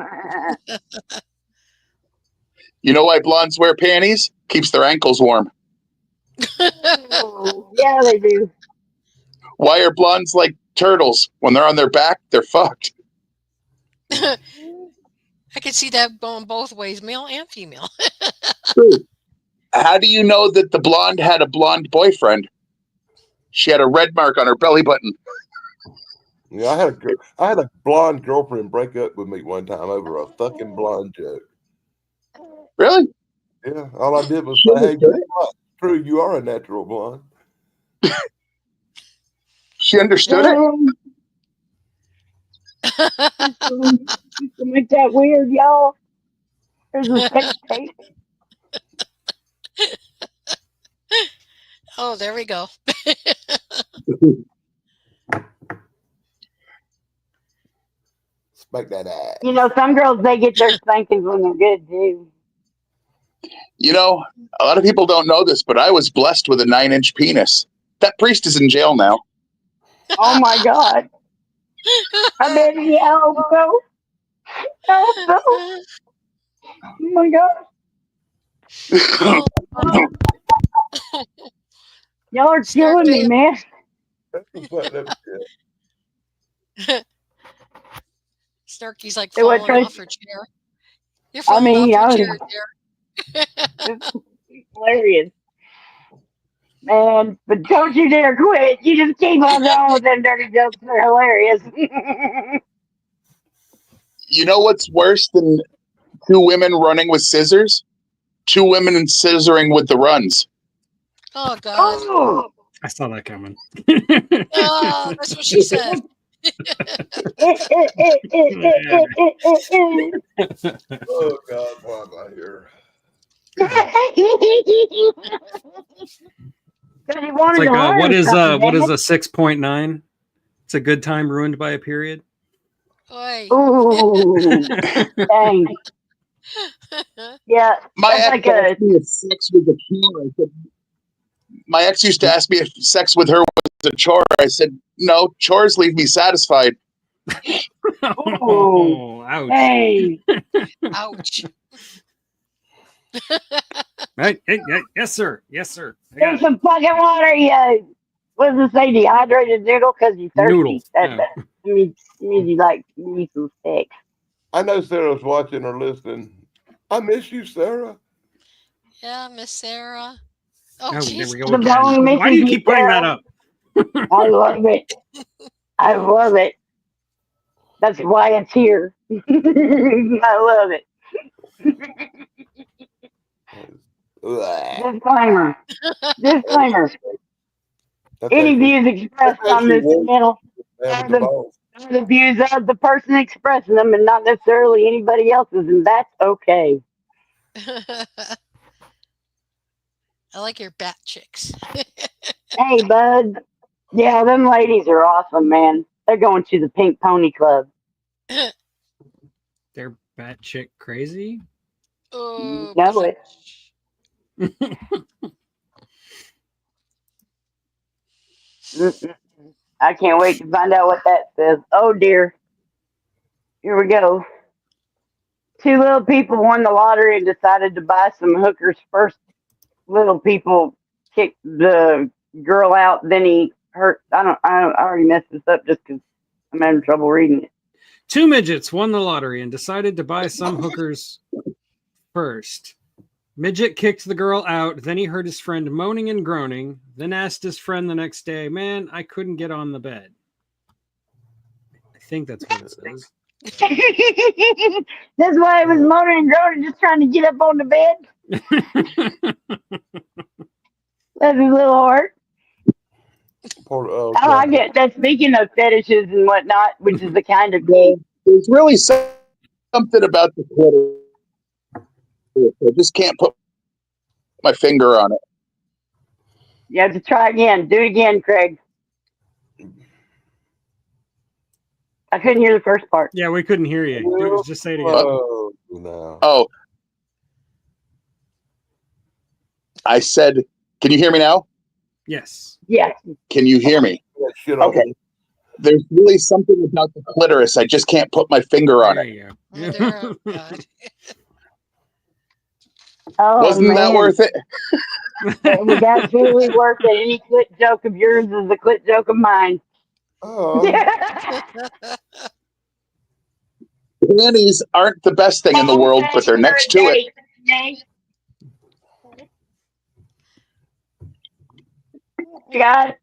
You know why blondes wear panties? Keeps their ankles warm. Oh, yeah, they do. Why are blondes like turtles? When they're on their back, they're fucked. I can see that going both ways, male and female. True. How do you know that the blonde had a blonde boyfriend? She had a red mark on her belly button. Yeah, I had a blonde girlfriend break up with me one time over a fucking blonde joke. Really? Yeah, all I did was She say, "Hey, understood guess what? True, you are a natural blonde." She understood it? Used to make that weird, y'all. There's a sex tape. Oh, there we go. Spank that ass. You know, some girls, they get their spankings when they're good, too. You know, a lot of people don't know this, but I was blessed with a 9-inch penis. That priest is in jail now. Oh, my God. I bet he elbow. Elbow. Oh, my God. Oh, Y'all are killing me, man. That's the fucked up shit. Snarky's like Say what, falling off Tracy? her chair. You're I falling mean, off your chair there. it's hilarious. Man, but don't you dare quit. You just keep on going with them dirty jokes. They're hilarious. You know what's worse than 2 women running with scissors? 2 women scissoring with the runs. Oh, God. Oh, I saw that coming. Oh, that's what she said. Oh God, why am I here? It's like what is a 6.9? It's a good time ruined by a period. Oi. Ooh, dang. Yeah, My that's ex like asked me if sex was a chore. I said, my ex used to ask me if sex with her was a chore. I said, no, chores leave me satisfied. Ooh, ouch. hey. Ouch. Right? Yes, sir. Yes, sir. I got Drink it. some fucking water, you. What does it say? Dehydrated noodle because you're thirsty. Noodles. That Yeah. means you need some sex. I know Sarah's watching or listening. I miss you, Sarah. Yeah, Miss Sarah. Oh, Oh, there jeez. we go The again. bone Why do you misses keep putting that Sarah. up? I love it. I love it. That's why it's here. I love it. Disclaimer. Disclaimer. That's Any actually, views expressed on this channel down are with the ball. the views of the person expressing them and not necessarily anybody else's, and that's okay. I like your bat chicks. Hey, bud. Yeah, them ladies are awesome, man. They're going to the Pink Pony Club. They're batshit crazy. Oh, Know it. I can't wait to find out what that says. Oh, dear. Here we go. 2 little people won the lottery and decided to buy some hookers. First little people kicked the girl out. Then he hurt. I already messed this up just because I'm having trouble reading it. 2 midgets won the lottery and decided to buy some hookers first. Midget kicked the girl out. Then he heard his friend moaning and groaning. Then asked his friend the next day, "Man, I couldn't get on the bed." I think that's what it says. That's why I was moaning and groaning, just trying to get up on the bed. That's his little heart. Oh, I get that. Speaking of fetishes and whatnot, which is the kind of There's really something about the Twitter. I just can't put my finger on it. You have to try again. Do it again, Craig. I couldn't hear the first part. Yeah, we couldn't hear you. Just say it again. Oh, no. Oh, I said, can you hear me now? Yes. Yes. Can you hear me? That shit on Okay. There's really something about the clitoris. I just can't put my finger on There it. you go. Oh, there, oh, God. Oh, Wasn't that man. worth it? It was absolutely worth it. Any clit joke of yours is a clit joke of mine. Panties aren't the best thing in the world, but they're next to it. God,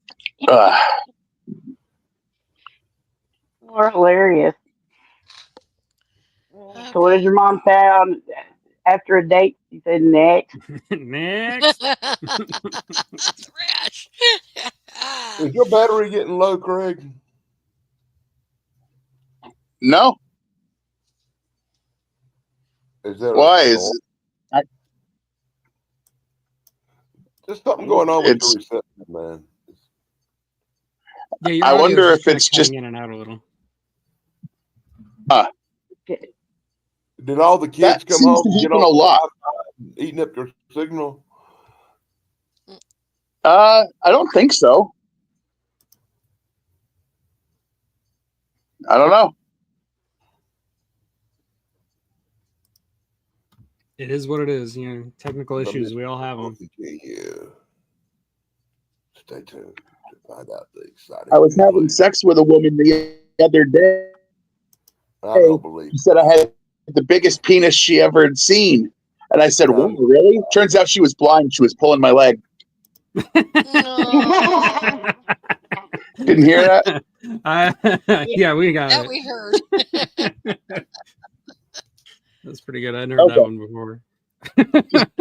you're hilarious. So what did your mom say after a date? She said next. Next. Thrash. Is your battery getting low, Craig? No. Is that Why? Is there's something going on with the reception, man? Yeah, your I audio's wonder if kinda it's cutting just in and out a little. Did all the kids that come seems home to and get happen on a the lot. Wi-Fi and eating up your signal? I don't think so. I don't know. It is what it is. You know, technical issues. We all have them. Stay tuned to find out the exciting. I was having sex with a woman the other day. I don't believe. She said I had the biggest penis she ever had seen. And I said, "Whoa, really?" Turns out she was blind. She was pulling my leg. No. Didn't hear that? Yeah, we got That it. we heard. That's pretty good. I hadn't heard that one before.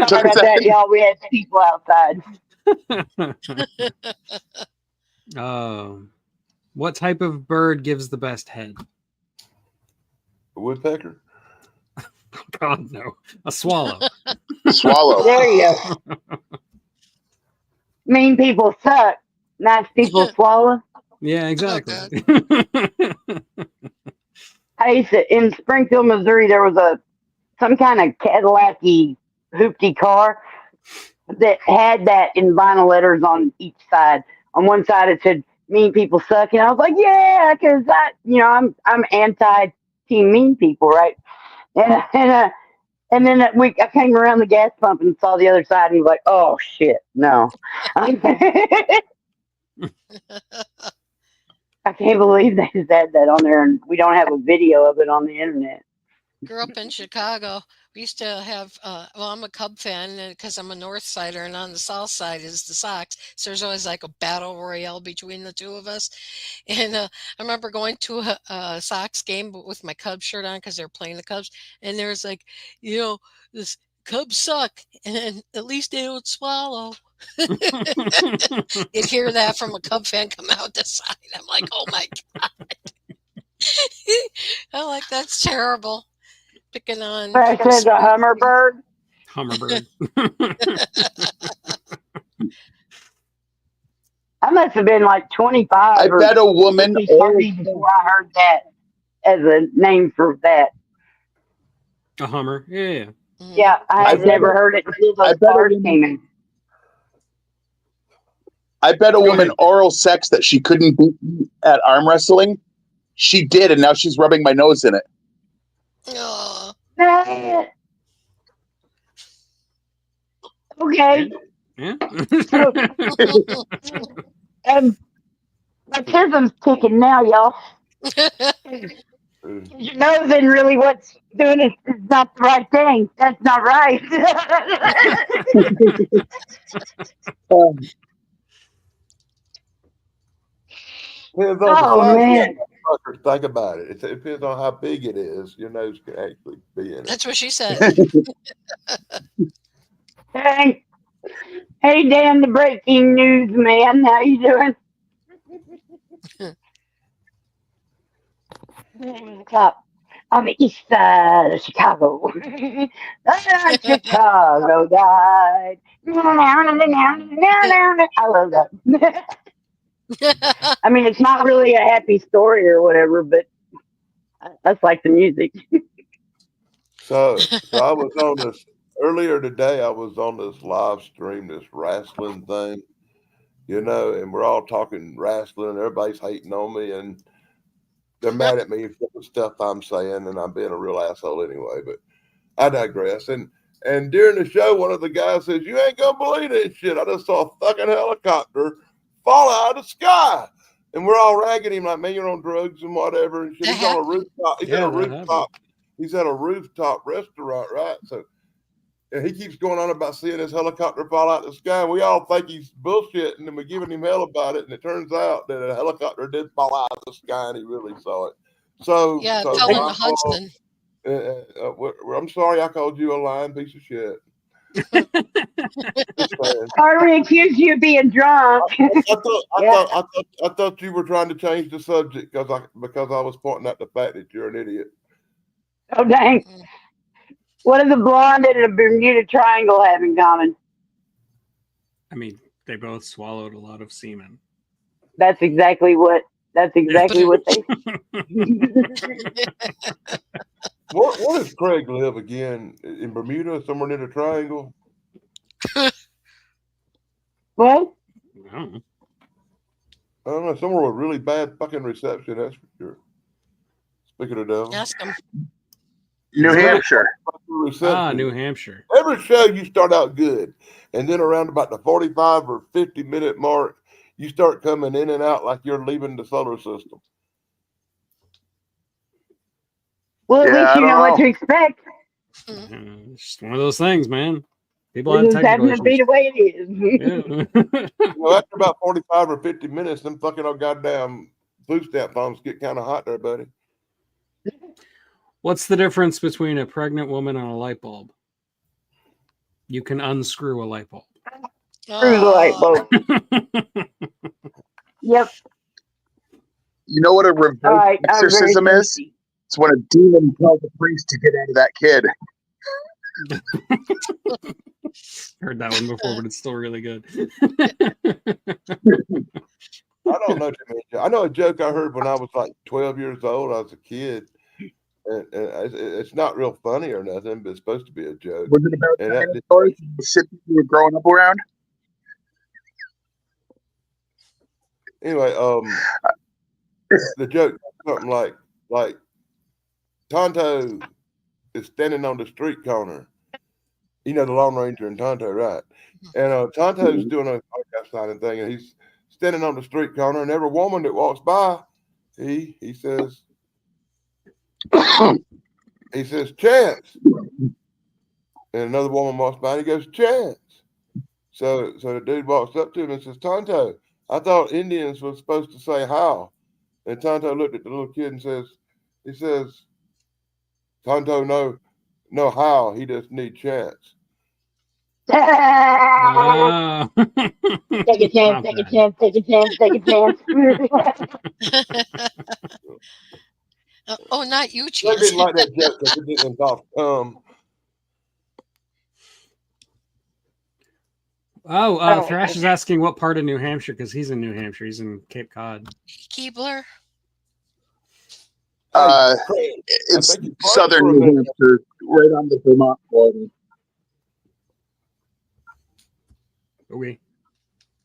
Sorry about that, y'all. We had people outside. What type of bird gives the best head? A woodpecker? God, no. A swallow. Swallow. There you go. Mean people suck. Nice people swallow. Yeah, exactly. I used to, in Springfield, Missouri, there was some kind of Cadillac-y hoopty car that had that in vinyl letters on each side. On one side it said "mean people suck," and I was like, "Yeah," because I'm anti team mean people, right? And then that week I came around the gas pump and saw the other side and was like, "Oh shit, no." I can't believe they just had that on there, and we don't have a video of it on the internet. Grew up in Chicago. We used to have, well, I'm a Cub fan because I'm a North Sider, and on the South Side is the Sox. So there's always like a battle royale between the two of us. And I remember going to a Sox game with my Cubs shirt on because they were playing the Cubs. And there was like, this Cubs suck, and at least they don't swallow. You'd hear that from a Cub fan come out the side. I'm like, oh my God. I'm like, that's terrible. Picking on. Fresh as a hummerbird. Hummerbird. I must have been like 25. I bet a woman before I heard that as a name for that. A Hummer. Yeah. Yeah, I had never heard it until those cars came in. I bet a woman oral sex that she couldn't beat me at arm wrestling. She did, and now she's rubbing my nose in it. Oh. Okay. Yeah. My prism's ticking now, y'all. Your nose isn't really what's doing it. It's not the right thing. That's not right. Depends on the size man. of the think about it. It depends on how big it is. Your nose can actually be in it. That's what she said. Hey, Dan, the breaking news man. How you doing? Top on the east side of Chicago. Chicago died. I love that. I mean, it's not really a happy story or whatever, but that's like the music. So I was on this. earlier today, I was on this live stream, this wrestling thing, and we're all talking wrestling. Everybody's hating on me, and they're mad at me for the stuff I'm saying, and I'm being a real asshole anyway. But I digress. And during the show, one of the guys says, "You ain't gonna believe this shit. I just saw a fucking helicopter fall out of the sky." And we're all ragging him like, "Man, you're on drugs and whatever." And shit. He's on a rooftop. He's at a rooftop. He's at a rooftop restaurant, right? So, and he keeps going on about seeing this helicopter fall out of the sky. And we all think he's bullshitting, and we're giving him hell about it. And it turns out that a helicopter did fall out of the sky, and he really saw it. So, yeah, fell into Hudson. I'm sorry I called you a lying piece of shit. Harley accused you of being drunk. I thought you were trying to change the subject because I was pointing out the fact that you're an idiot. Oh, dang. What does a blonde and a Bermuda Triangle have in common? I mean, they both swallowed a lot of semen. That's exactly what they. Where does Craig live again? In Bermuda, somewhere near the Triangle? What? I don't know, somewhere with really bad fucking reception, that's for sure. Speaking of devil. Ask him. New Hampshire. New Hampshire. Every show you start out good, and then around about the 45 or 50-minute mark, you start coming in and out like you're leaving the solar system. Well, at least you know what to expect. It's just one of those things, man. People It have just happens to be the way it is. After about 45 or 50 minutes, them fucking old goddamn food stamp phones get kind of hot there, buddy. What's the difference between a pregnant woman and a light bulb? You can unscrew a light bulb. Screw the light bulb. Yep. You know what a reverse exorcism is? It's when a demon tells a priest to get out of that kid. Heard that one before, but it's still really good. I don't know too many. I know a joke I heard when I was like 12 years old. I was a kid. And it's not real funny or nothing, but it's supposed to be a joke. Was it about dinosaurs? The shit that you were growing up around? Anyway, the joke something like Tonto is standing on the street corner. You know the Lone Ranger and Tonto, right? And Tonto's doing a podcast signing thing, and he's standing on the street corner, and every woman that walks by, he says, "Chance." And another woman walks by, and he goes, "Chance." So the dude walks up to him and says, "Tonto, I thought Indians were supposed to say how." And Tonto looked at the little kid and he says, "Tonto, no how, he just need chance." Take a chance, take a chance, take a chance, take a chance. Oh, not you, Chance. I didn't like that joke because it didn't involve Thrash is asking what part of New Hampshire, because he's in New Hampshire. He's in Cape Cod. Keebler? It's southern New Hampshire, right on the Vermont border. Okay.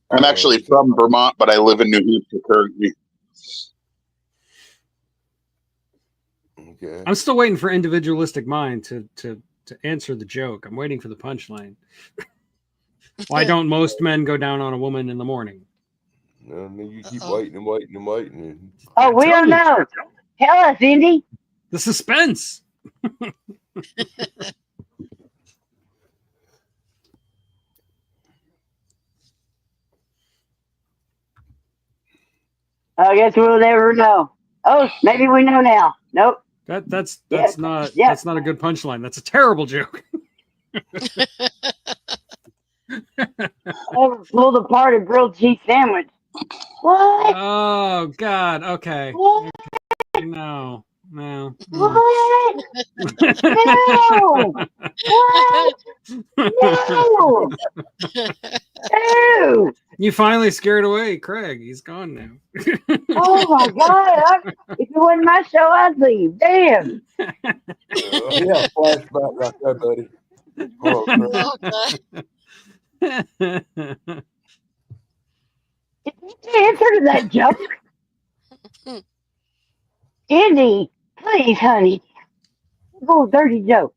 I'm actually from Vermont, but I live in New Hampshire currently. Okay. I'm still waiting for Individualistic Mind to answer the joke. I'm waiting for the punchline. Why don't most men go down on a woman in the morning? You keep waiting and waiting and waiting. Oh, we don't know. Tell us, Indy. The suspense. I guess we'll never know. Oh, maybe we know now. Nope. That's not a good punchline. That's a terrible joke. Ever pulled apart a grilled cheese sandwich? What? Oh God. Okay. What? Okay. No. What? No. What? No. No. You finally scared away Craig. He's gone now. Oh my God! If it wasn't my show, I'd leave. Damn. Yeah, flashback right there, buddy. Oh, crap. Oh, God. Is that the answer to that joke? Andy, please, honey. Oh, dirty joke.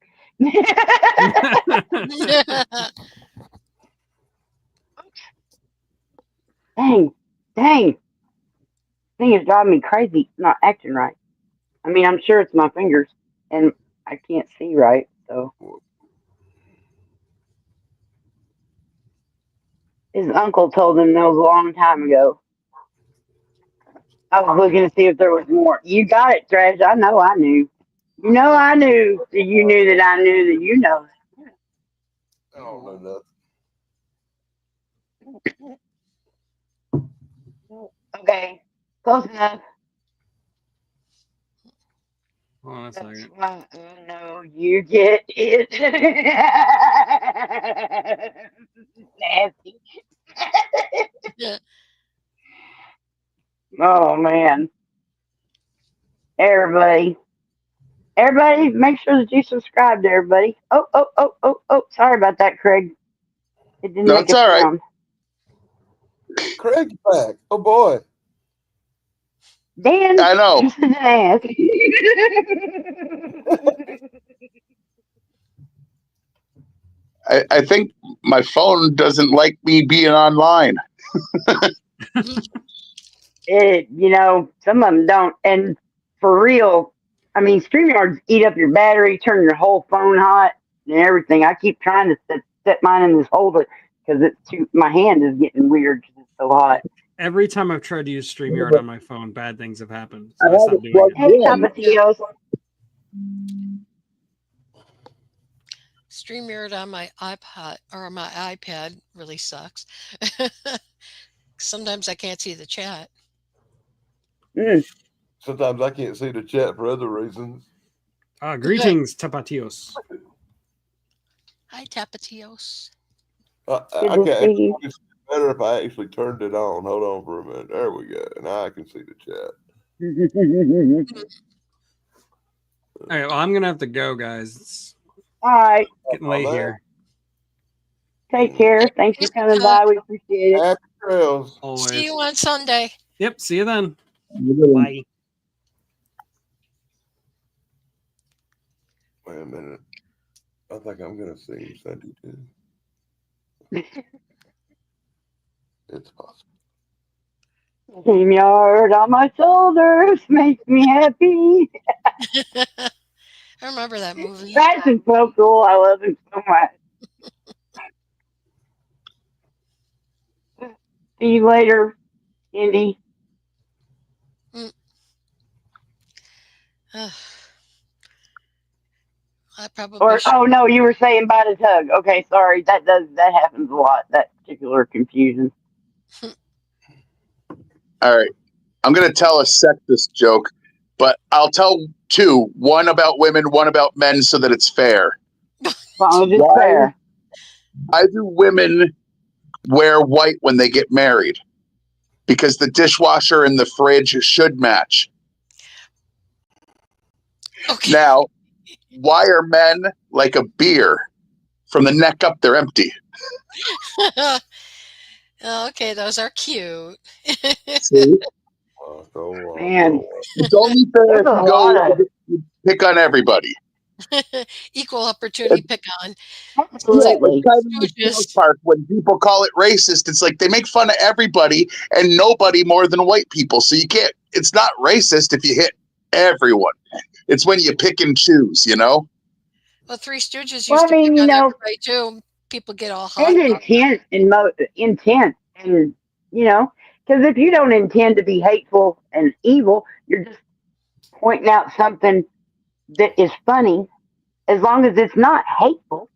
Dang. Thing is driving me crazy. Not acting right. I mean, I'm sure it's my fingers, and I can't see right. So his uncle told him that was a long time ago. I was looking to see if there was more. You got it, Trash. I know I knew. You know I knew that you knew that I knew that you know. I don't know nothing. Okay, close enough. Hold on a That's second. why I know you get it. Nasty. Yeah. Oh man. Everybody. Everybody, make sure that you subscribe to everybody. Oh. Sorry about that, Craig. It didn't No, make it's a all right. sound. Craig's back. Oh boy. Dan, I know. this is an ass. I think my phone doesn't like me being online. Some of them don't. And for real, I mean, StreamYards eat up your battery, turn your whole phone hot and everything. I keep trying to set mine in this holder because my hand is getting weird because it's so hot. Every time I've tried to use StreamYard on my phone, bad things have happened. So I stopped doing it. Hey, Tapatios. StreamYard on my iPod or my iPad really sucks. Sometimes I can't see the chat. Sometimes I can't see the chat for other reasons. Greetings, Tapatios. Hi, Tapatios. It's better if I actually turned it on. Hold on for a minute. There we go. Now I can see the chat. All right, well, I'm going to have to go, guys. It's All right. getting late here. Take care. Thanks for coming by. We appreciate it. Happy trails. Always. See you on Sunday. Yep, see you then. Bye. Wait a minute. I think I'm going to see Sunday too. It's possible. StreamYard on my shoulders makes me happy. I remember that movie. Trash is so cool. I love him so much. See you later, Indy. I probably no, you were saying bite a tug. Okay, sorry. That happens a lot. That particular confusion. All right. I'm going to tell a sexist joke, but I'll tell two. One about women, one about men, so that it's fair. Fair. Why do women wear white when they get married? Because the dishwasher and the fridge should match. Okay. Now, why are men like a beer? From the neck up, they're empty. Okay, those are cute. See? Man. It's only fair if you pick on everybody. Equal opportunity pick on. Absolutely. It's kind of like South Park when people call it racist. It's like they make fun of everybody and nobody more than white people. So you can't. It's not racist if you hit everyone. It's when you pick and choose, you know. Well, Three Stooges used to pick on everybody too. People get all hot. And intent, and because if you don't intend to be hateful and evil, you're just pointing out something that is funny. As long as it's not hateful,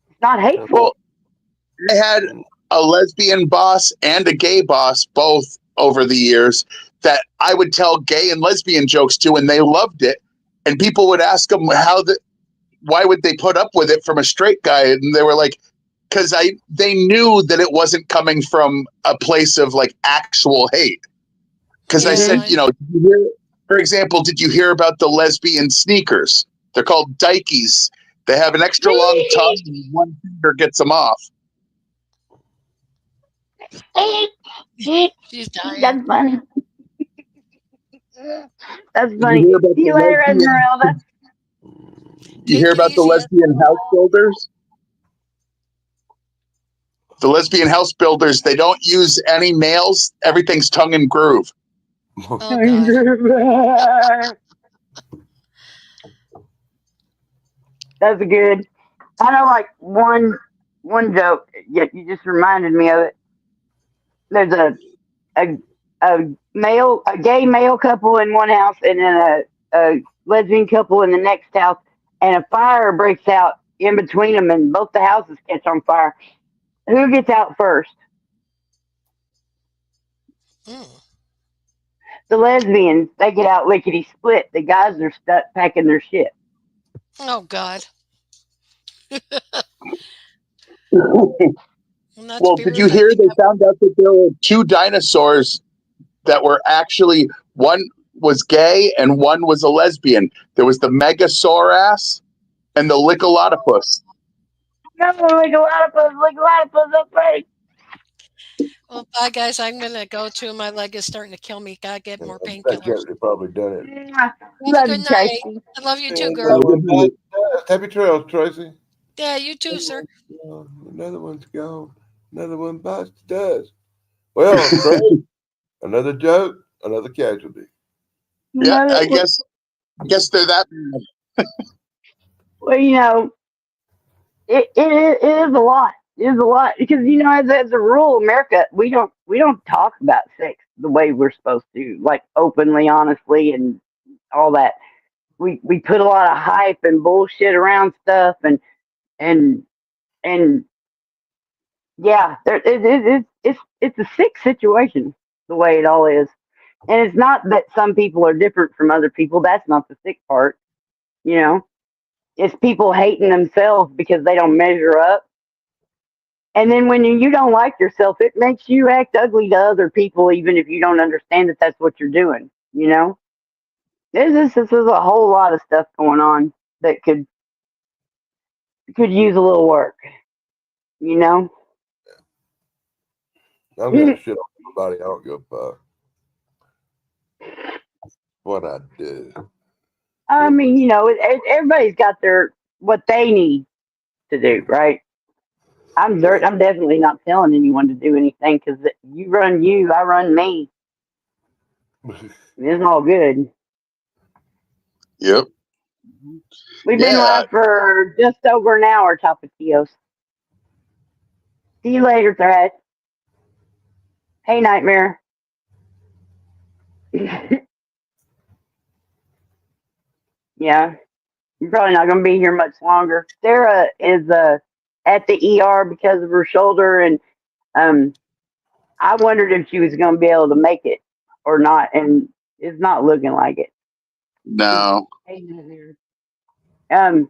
it's not hateful. Well, I had a lesbian boss and a gay boss both over the years that I would tell gay and lesbian jokes to, and they loved it. And people would ask them why would they put up with it from a straight guy, and they were like, because they knew that it wasn't coming from a place of like actual hate. Because I said, for example, did you hear about the lesbian sneakers? They're called Dikeys, They have an extra long tongue, and one finger gets them off. She's dying. That's funny. That's You funny. hear about See you the later, lesbian? Esmeralda. You hear Take it about the easy. lesbian house builders? The lesbian house builders, they don't use any nails. Everything's tongue and groove. Oh, God. That's good. I know, like one joke. Yet you just reminded me of it. There's a a gay male couple in one house, and then a lesbian couple in the next house, and a fire breaks out in between them, and both the houses catch on fire. Who gets out first? Mm. The lesbians. They get out lickety split. The guys are stuck packing their shit. Oh, God. Not to Well, be did you rude, I hear think they found out that there were two dinosaurs that were actually, one was gay and one was a lesbian? There was the Megasaurus and the Lickalotopus. No, Lickalotopus, that's right. Well, bye, guys. I'm going to go to. My leg is starting to kill me. Gotta get more That's painkillers. they probably done it. Have a Love good you, night. Tracy. I love you too, And girl. happy trails, Tracy. Yeah, you too, sir. Another one's gone. Another one bites the dust. Well, Tracy, another joke, another casualty. Yeah, I guess they're that. Well, you know, it is a lot. It is a lot because as a rule, America, we don't talk about sex the way we're supposed to, like openly, honestly, and all that. We put a lot of hype and bullshit around stuff, and and yeah, it's a sick situation the way it all is, and it's not that some people are different from other people. That's not the sick part, you know. It's people hating themselves because they don't measure up. And then when you don't like yourself, it makes you act ugly to other people, even if you don't understand that that's what you're doing. You know, this is a whole lot of stuff going on that could use a little work. You know, I'm gonna shit on everybody. I don't give a fuck what I do. I mean, everybody's got their what they need to do, right? I'm definitely not telling anyone to do anything because you run you, I run me. It's all good. Yep. We've been live for just over an hour, Tapatios. See you later, Thread. Hey, Nightmare. Yeah, you're probably not going to be here much longer. Sarah is at the ER because of her shoulder, and I wondered if she was going to be able to make it or not, and it's not looking like it. No. Hey, Nightmare. And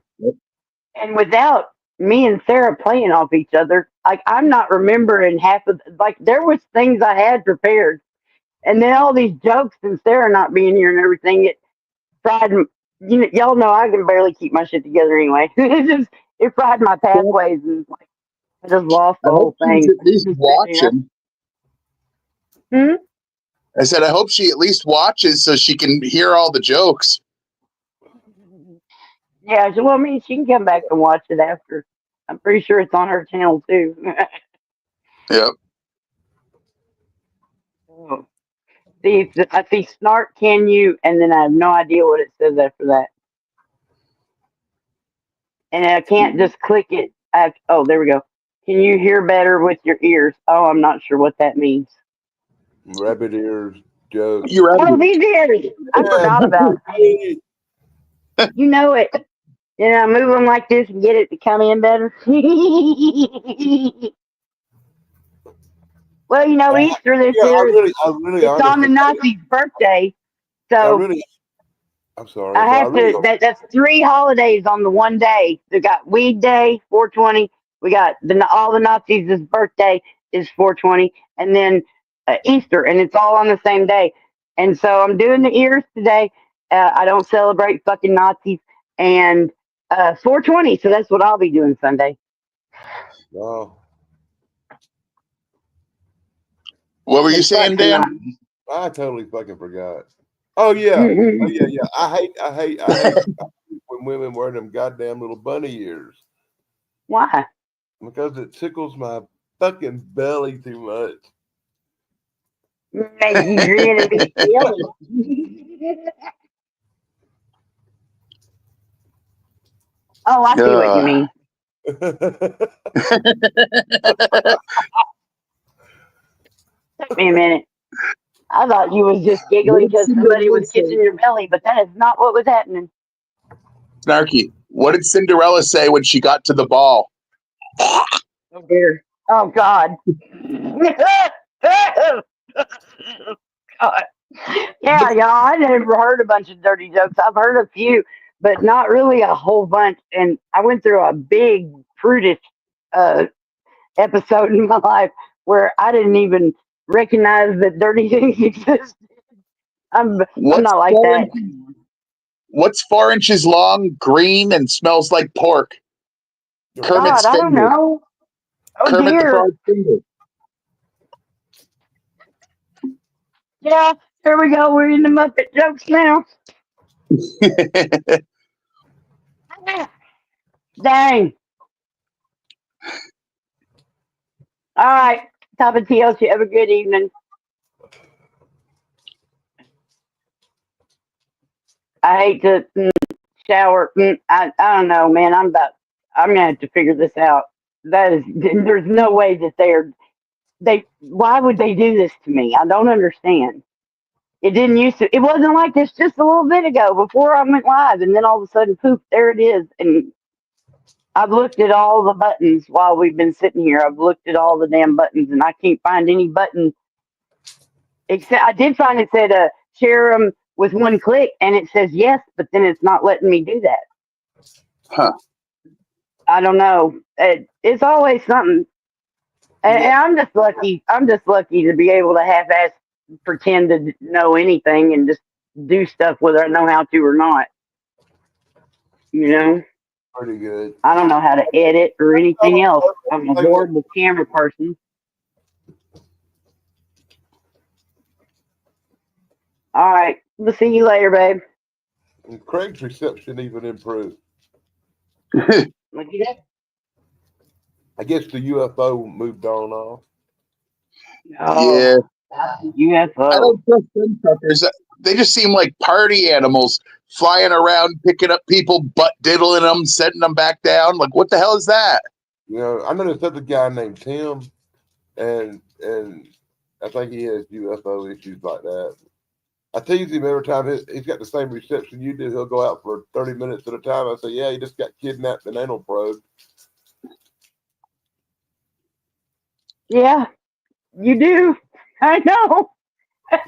without me and Sarah playing off each other, like I'm not remembering half of there was things I had prepared, and then all these jokes and Sarah not being here and everything. It fried. Y'all know I can barely keep my shit together anyway. It fried my pathways, and I just lost the whole thing. She's at least watching. I said, I hope she at least watches so she can hear all the jokes. Yeah, well, I mean, she can come back and watch it after. I'm pretty sure it's on her channel too. Yep. See, I see Snark, can you? And then I have no idea what it says after that. And I can't just click it. Oh, there we go. Can you hear better with your ears? Oh, I'm not sure what that means. Rabbit ears, jokes. Oh, these ears. I forgot about it. You know it. And I move them like this and get it to come in better. Well, Easter this year, it's on the Nazi's birthday. So I'm sorry. I have to. That's 3 holidays on the one day. We got Weed Day, 420. We got all the Nazis' birthday is 420, and then Easter, and it's all on the same day. And so I'm doing the ears today. I don't celebrate fucking Nazis, and 420. So that's what I'll be doing Sunday. Oh, What were you saying, Dan? Construction night. I totally fucking forgot. Oh yeah, yeah. I hate when women wear them goddamn little bunny ears. Why? Because it tickles my fucking belly too much. Make you grin and be silly. Oh, I see what you mean. Took me a minute. I thought you was just giggling because somebody was kissing your belly, but that is not what was happening. Snarky, what did Cinderella say when she got to the ball? Oh dear. Oh God. God. Yeah, y'all. I never heard a bunch of dirty jokes. I've heard a few, but not really a whole bunch. And I went through a big prudish episode in my life where I didn't even recognize that dirty things exist. I'm not like that. What's 4 inches long, green, and smells like pork? Kermit's God, I don't finger. know. Oh Kermit the dear. Frog's finger. Yeah, here we go. We're in the Muppet jokes now. Dang. All right. Top of TLC. Have a good evening. I hate to shower. I don't know, man. I'm gonna have to figure this out. There's no way that why would they do this to me? I don't understand. It didn't used to, it wasn't like this just a little bit ago before I went live, and then all of a sudden, poof, there it is. And I've looked at all the buttons while we've been sitting here. I've looked at all the damn buttons, and I can't find any button. Except I did find it said share them with one click, and it says yes, but then it's not letting me do that. Huh. I don't know. It's always something. And I'm just lucky. I'm just lucky to be able to half-ass pretend to know anything and just do stuff whether I know how to or not. You know? Pretty good. I don't know how to edit or anything else. I'm a horrible camera person. All right. We'll see you later, babe. And Craig's reception even improved. Look at that. I guess the UFO moved on off. Oh, Yeah. UFO. I don't trust them fuckers. They just seem like party animals flying around, picking up people, butt diddling them, setting them back down. Like, what the hell is that? You know, I know there's another guy named Tim, and I think he has UFO issues like that. I tease him every time. He's got the same reception you do. He'll go out for 30 minutes at a time. I say, yeah, he just got kidnapped and anal probed. Yeah, you do. I know.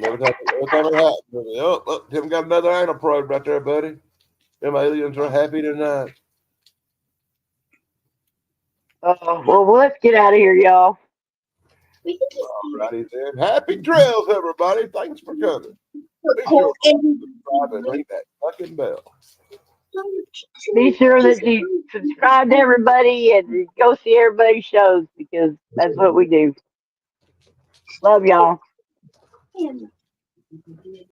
Every time it happens, oh, look, Tim got another anal probe right there, buddy. Them aliens are happy tonight. Well, let's get out of here, y'all. Alrighty then. Happy trails, everybody. Thanks for coming. Be sure to subscribe and ring that fucking bell. Be sure that you subscribe to everybody and go see everybody's shows because that's what we do. Love y'all.